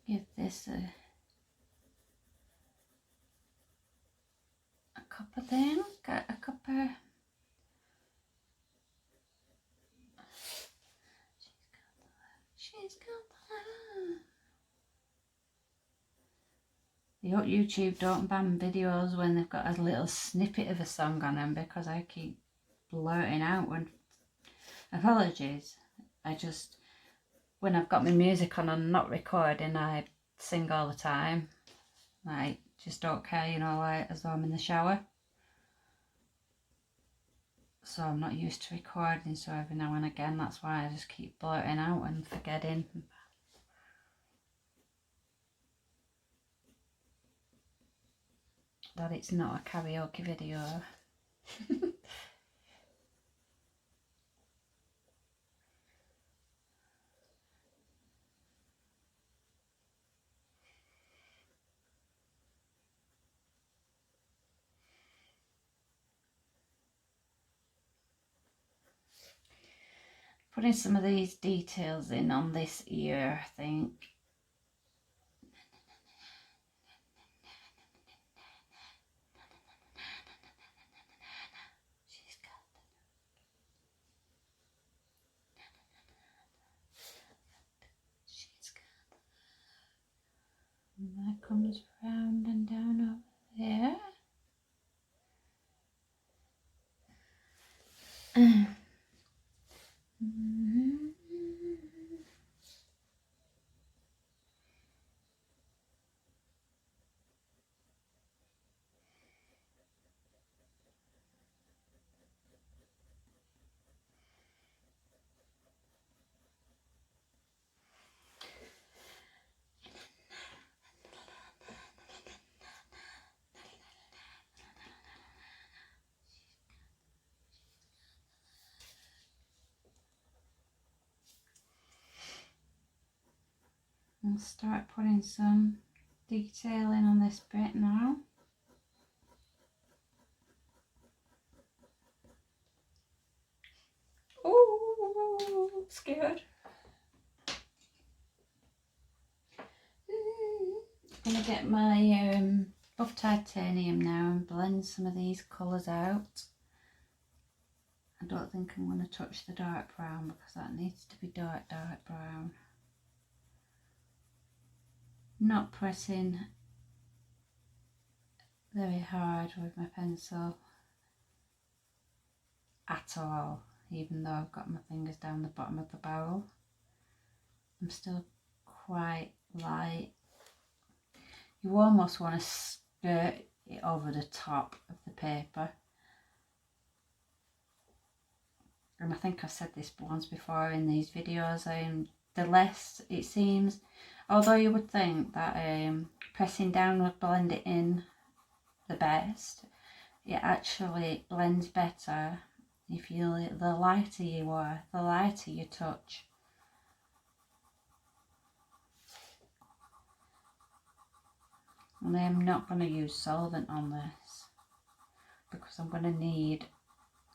Give this a copper thing, got a copper. She's got the YouTube don't ban videos when they've got a little snippet of a song on them, because I keep blurting out when, apologies, I just, when I've got my music on and not recording, I sing all the time. Like, just don't care, you know, like as though I'm in the shower. So I'm not used to recording, so every now and again, that's why I just keep blurting out and forgetting. That it's not a karaoke video. Putting some of these details in on this ear, I think. And that comes round and down over there. I'll start putting some detail in on this bit now. Oh, scared. I'm going to get my buff titanium now and blend some of these colours out. I don't think I'm going to touch the dark brown because that needs to be dark brown. Not pressing very hard with my pencil at all, even though I've got my fingers down the bottom of the barrel. I'm still quite light. You almost want to skirt it over the top of the paper. And I think I've said this once before in these videos, the less it seems, although you would think that pressing down would blend it in the best, it actually blends better if the lighter you are, the lighter you touch. And I'm not going to use solvent on this because I'm going to need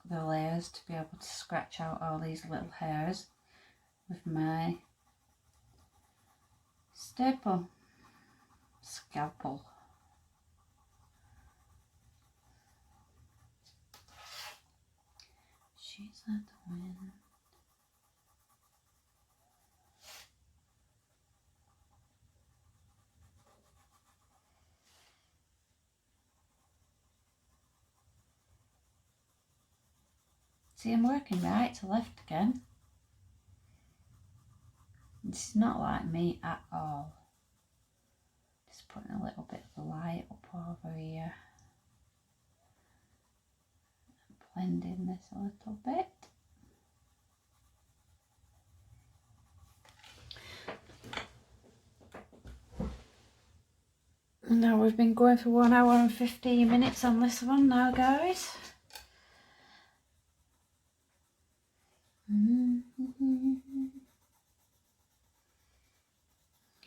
the layers to be able to scratch out all these little hairs with my scalpel. She's like the wind. See, I'm working right to left again. This is not like me at all. Just putting a little bit of the light up over here. Blending this a little bit. Now we've been going for 1 hour and 15 minutes on this one now, guys.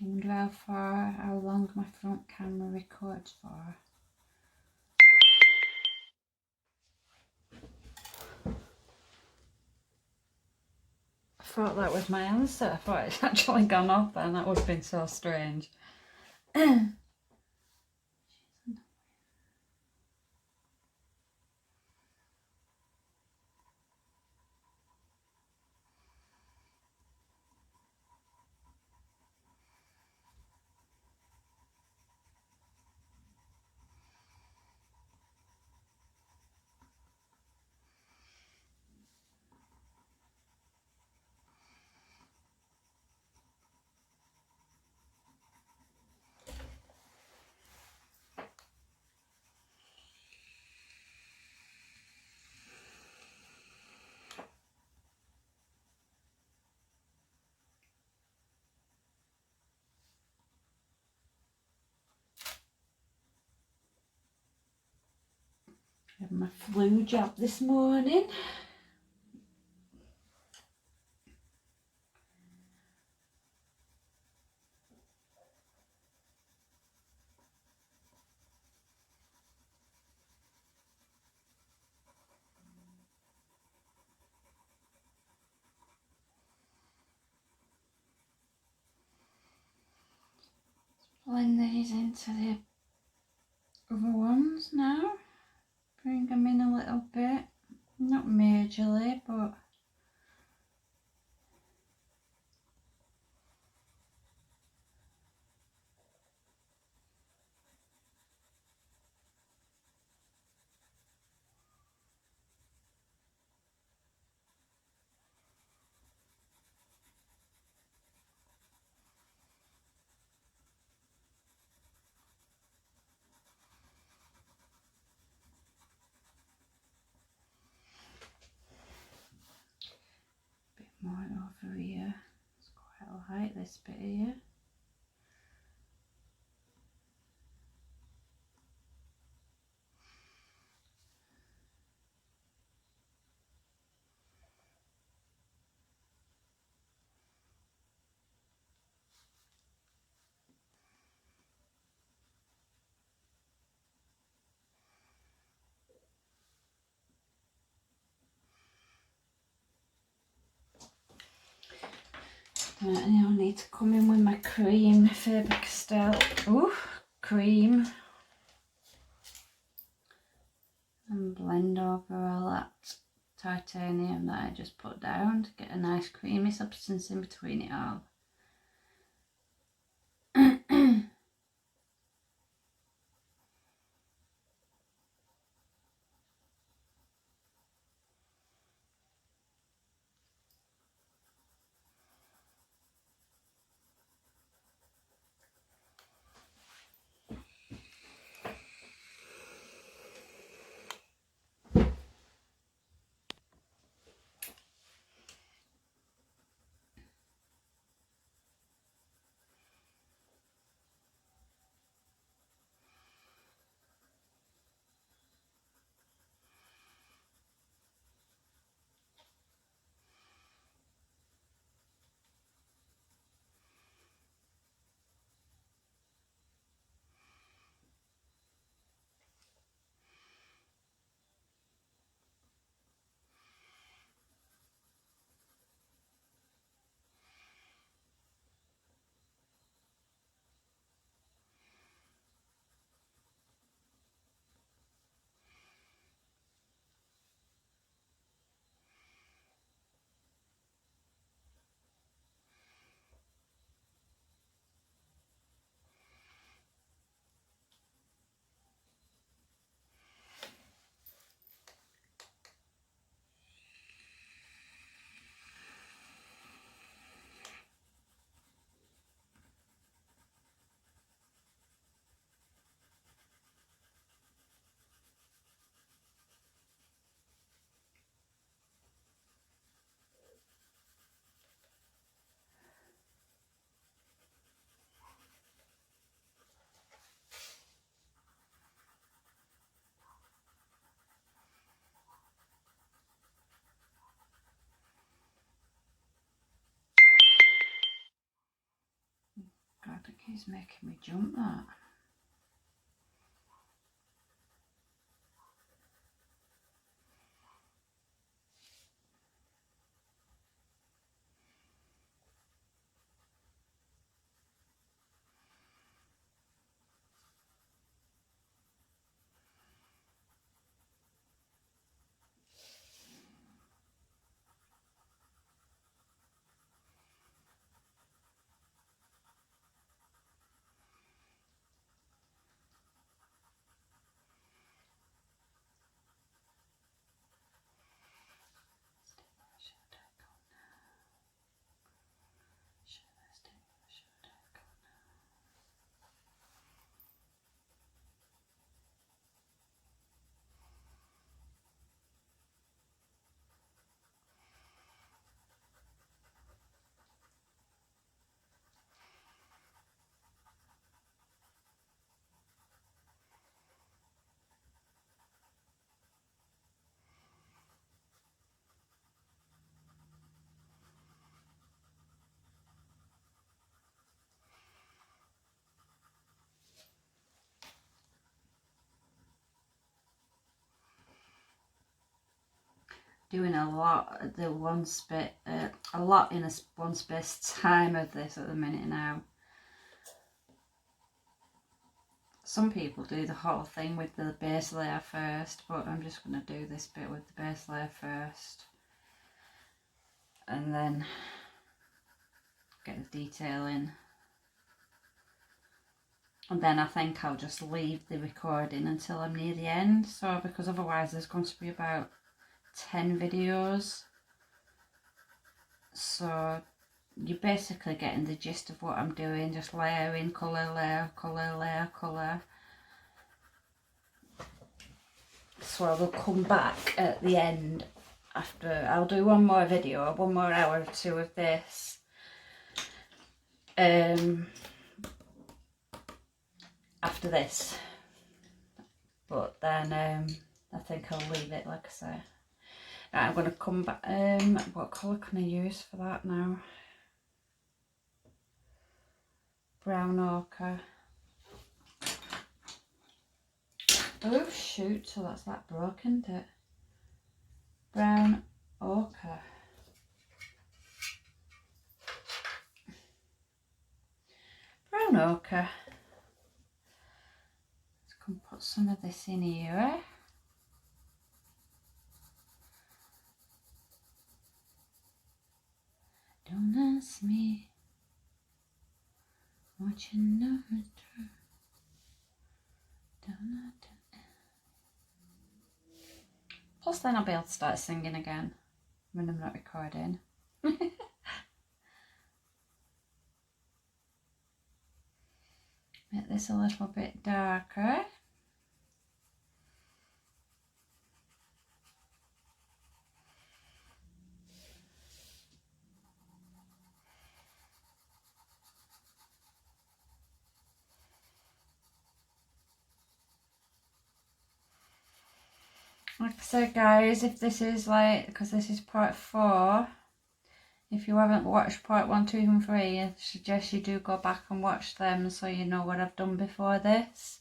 I wonder how long my front camera records for. I thought that was my answer. I thought it's actually gone off then. That would have been so strange. I had my flu jab this morning. blend these into the other ones now. Bring them in a little bit, not majorly, but a bit more over here. It's quite light, this bit here. Right, and I'll need to come in with my cream, Faber Castell. Ooh, cream. And blend over all that titanium that I just put down to get a nice creamy substance in between it all. God, it keeps making me jump that. Doing a lot at the one space, a lot in one space time of this at the minute now. Some people do the whole thing with the base layer first, but I'm just going to do this bit with the base layer first. And then get the detail in. And then I think I'll just leave the recording until I'm near the end. So, because otherwise there's going to be about 10 videos. So, you're basically getting the gist of what I'm doing. Just layering, colour, layer, colour, layer, colour. So I will come back at the end after. I'll do one more video, 1 more hour or 2 of this. After this, but then I think I'll leave it, like I say. Right, I'm going to come back. What colour can I use for that now? Brown ochre. Oh shoot, so that's that broken, isn't it? Brown ochre. Brown ochre. Can put some of this in here. Don't ask me what you know. Plus then I'll be able to start singing again when I'm not recording. Make this a little bit darker. Like I said guys, if this is like, because this is part 4, if you haven't watched part 1, 2 and 3, I suggest you do go back and watch them so you know what I've done before this,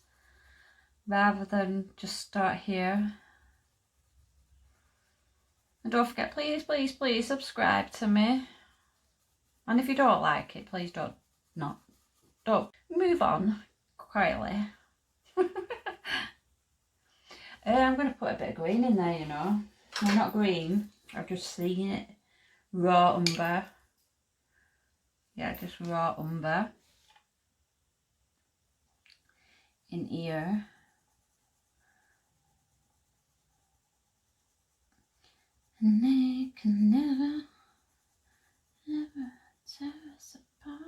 rather than just start here. And don't forget, please, please, please subscribe to me. And if you don't like it, please don't move on quietly. I'm going to put a bit of green in there, you know. Well, not green, I've just seen it. Raw umber. Yeah, just raw umber. In here. And they can never, ever tear us apart.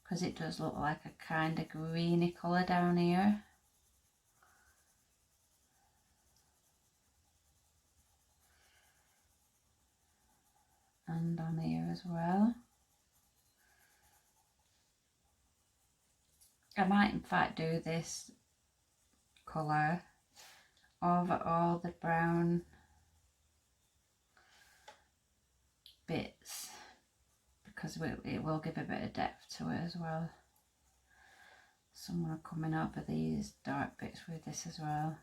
Because it does look like a kind of greeny colour down here. And on here as well. I might in fact do this colour over all the brown bits, because it will give a bit of depth to it as well. So I'm going to come in over these dark bits with this as well.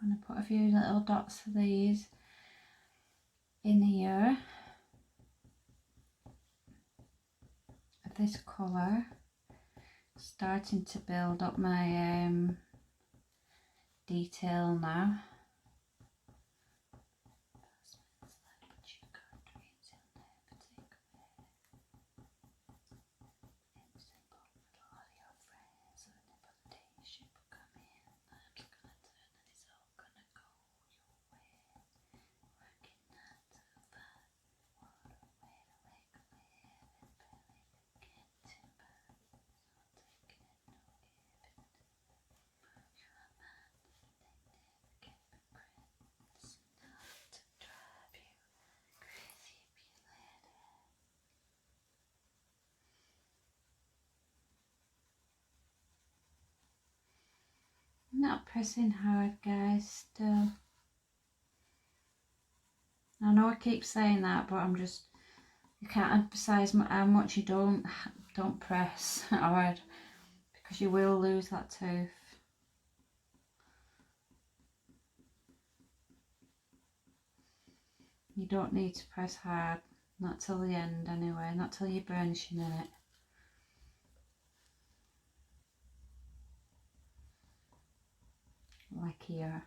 I'm going to put a few little dots of these in here of this colour, starting to build up my detail now. I'm not pressing hard, guys, still. I know I keep saying that, but I'm just, you can't emphasise how much you don't press hard, because you will lose that tooth. You don't need to press hard, not till the end anyway, not till you're burnishing in it. Like here.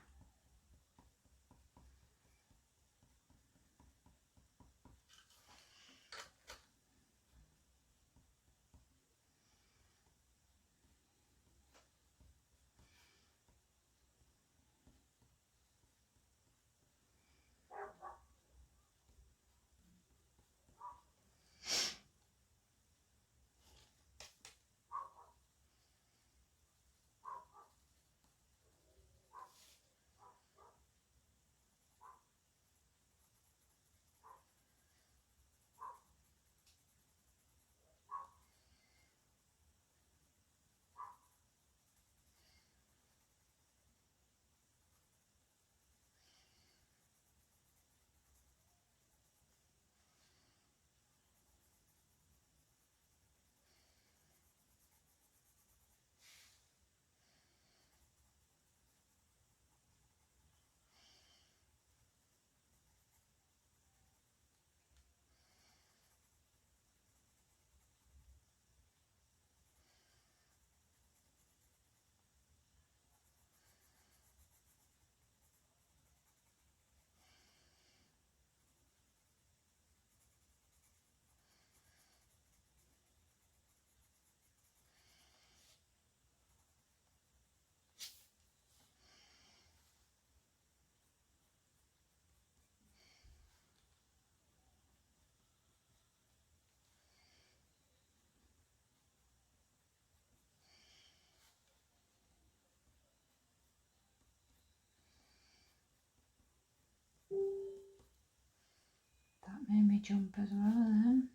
That made me jump as well then.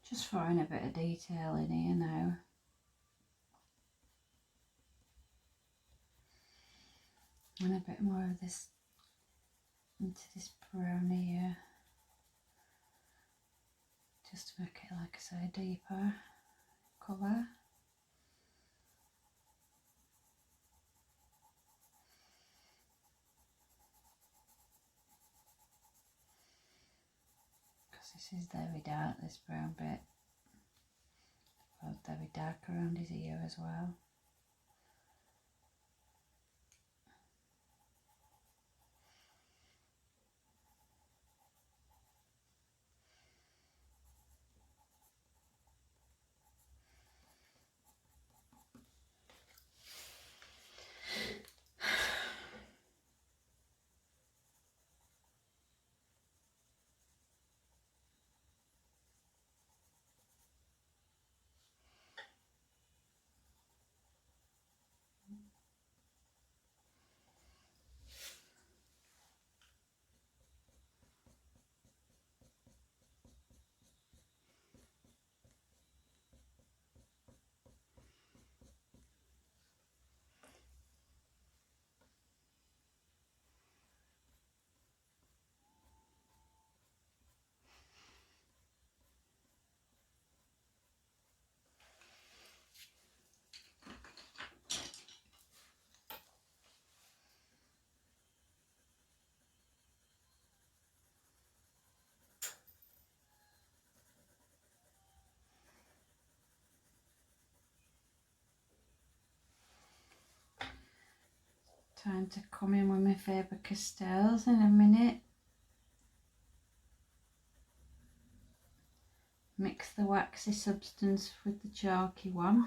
Just throwing a bit of detail in here now. And a bit more of this into this brown here. Just to make it, like I say, deeper colour. Because this is very dark, this brown bit. Well, very dark around his ear as well. Time to come in with my Faber castells in a minute. Mix the waxy substance with the chalky one.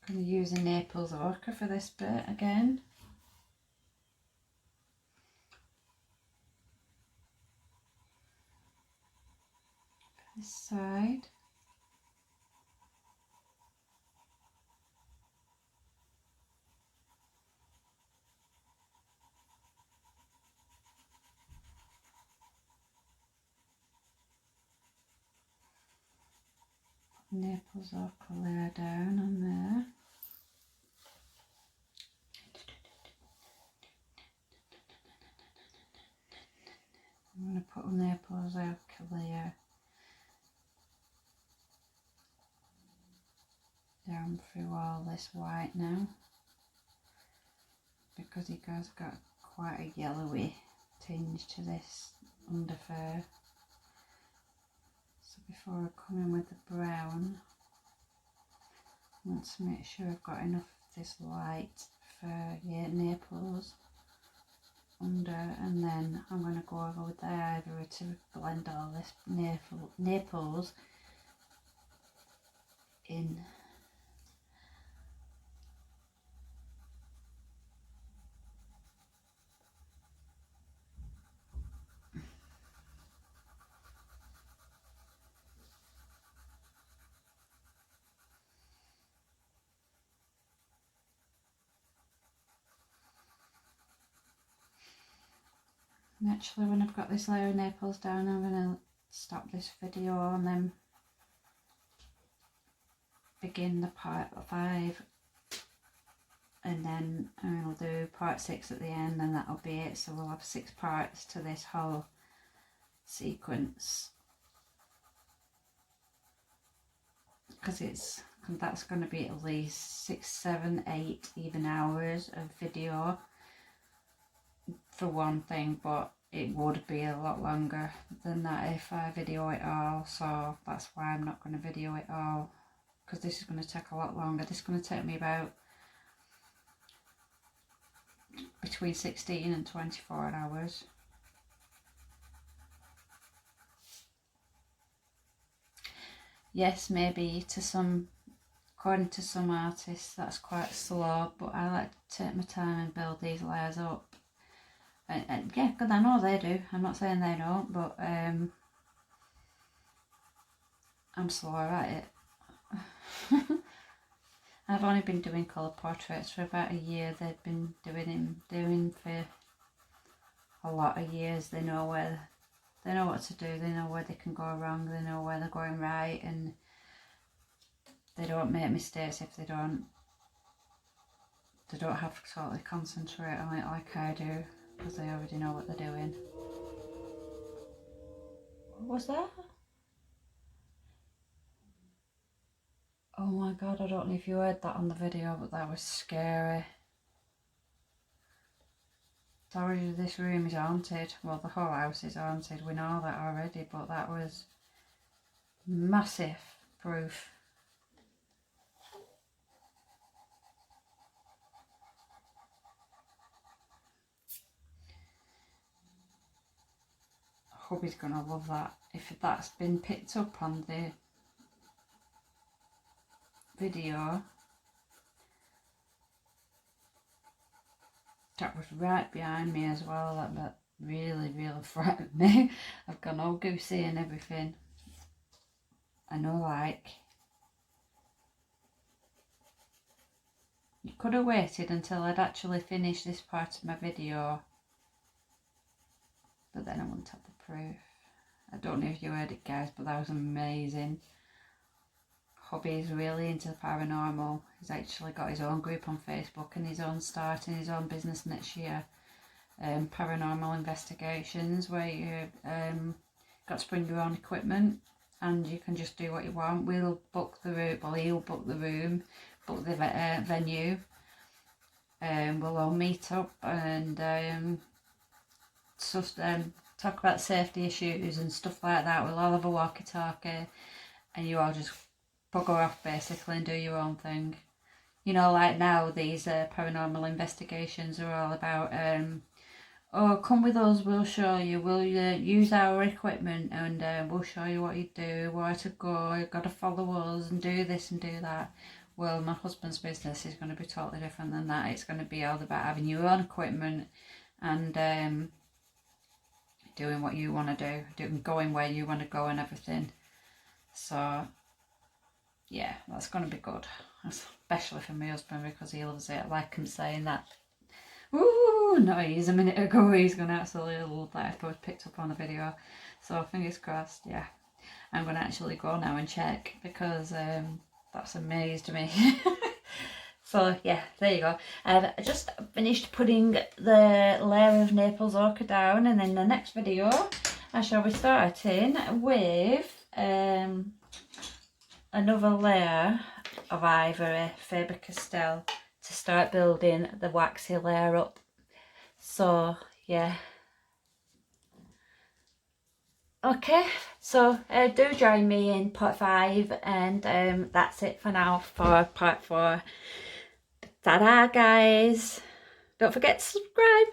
I'm going to use a Naples ochre for this bit again. This side. Naples ochre layer down on there. I'm going to put a Naples ochre layer down through all this white now, because it has got quite a yellowy tinge to this under fur. So before I come in with the brown, I want to make sure I've got enough of this light fur, yeah, Naples under, and then I'm going to go over with the ivory to blend all this Naples in. And actually, when I've got this layer of Naples down, I'm going to stop this video and then begin the part 5, and then I'll do part 6 at the end, and that'll be it. So we'll have 6 parts to this whole sequence, because that's going to be at least 6, 7, 8 even hours of video for one thing, but it would be a lot longer than that if I video it all. So that's why I'm not going to video it all, because this is going to take a lot longer. This is going to take me about between 16 and 24 hours. Yes, maybe according to some artists that's quite slow, but I like to take my time and build these layers up. And yeah, because I know they do. I'm not saying they don't, but I'm slow at it. I've only been doing colour portraits for about a year. They've been doing for a lot of years. They know what to do. They know where they can go wrong. They know where they're going right, and they don't make mistakes if they don't. They don't have to totally concentrate on it like I do, because they already know what they're doing. What was that? Oh my god, I don't know if you heard that on the video, but that was scary. Sorry, this room is haunted. Well, the whole house is haunted, we know that already, but that was massive proof. Hubby's gonna love that. If that's been picked up on the video, that was right behind me as well. That really frightened me. I've gone all goosey and everything. I know, like, you could have waited until I'd actually finished this part of my video, but then I wouldn't have the proof. I don't know if you heard it, guys, but that was amazing. Hubby's really into the paranormal. He's actually got his own group on Facebook and he's starting his own business next year. Paranormal investigations, where you got to bring your own equipment and you can just do what you want. We'll book the room, well, he'll book the room, book the venue. We'll all meet up and talk about safety issues and stuff like that. We'll all have a walkie-talkie and you all just bugger off basically and do your own thing. You know, like now these paranormal investigations are all about oh, come with us, we'll show you, we'll use our equipment and we'll show you what you do, where to go, you've got to follow us and do this and do that. Well, my husband's business is going to be totally different than that. It's going to be all about having your own equipment and doing what you want to do, going where you want to go and everything. So yeah, that's going to be good, especially for my husband because he loves it. Like I'm saying that, ooh, noise a minute ago, he's going to absolutely love that if I was picked up on the video. So fingers crossed, yeah. I'm going to actually go now and check because that's amazed me. So yeah, there you go. I just finished putting the layer of Naples ochre down, and in the next video I shall be starting with another layer of ivory, Faber castell, to start building the waxy layer up. So yeah. Okay, so do join me in part 5, and that's it for now for part 4. Ta-da, guys! Don't forget to subscribe.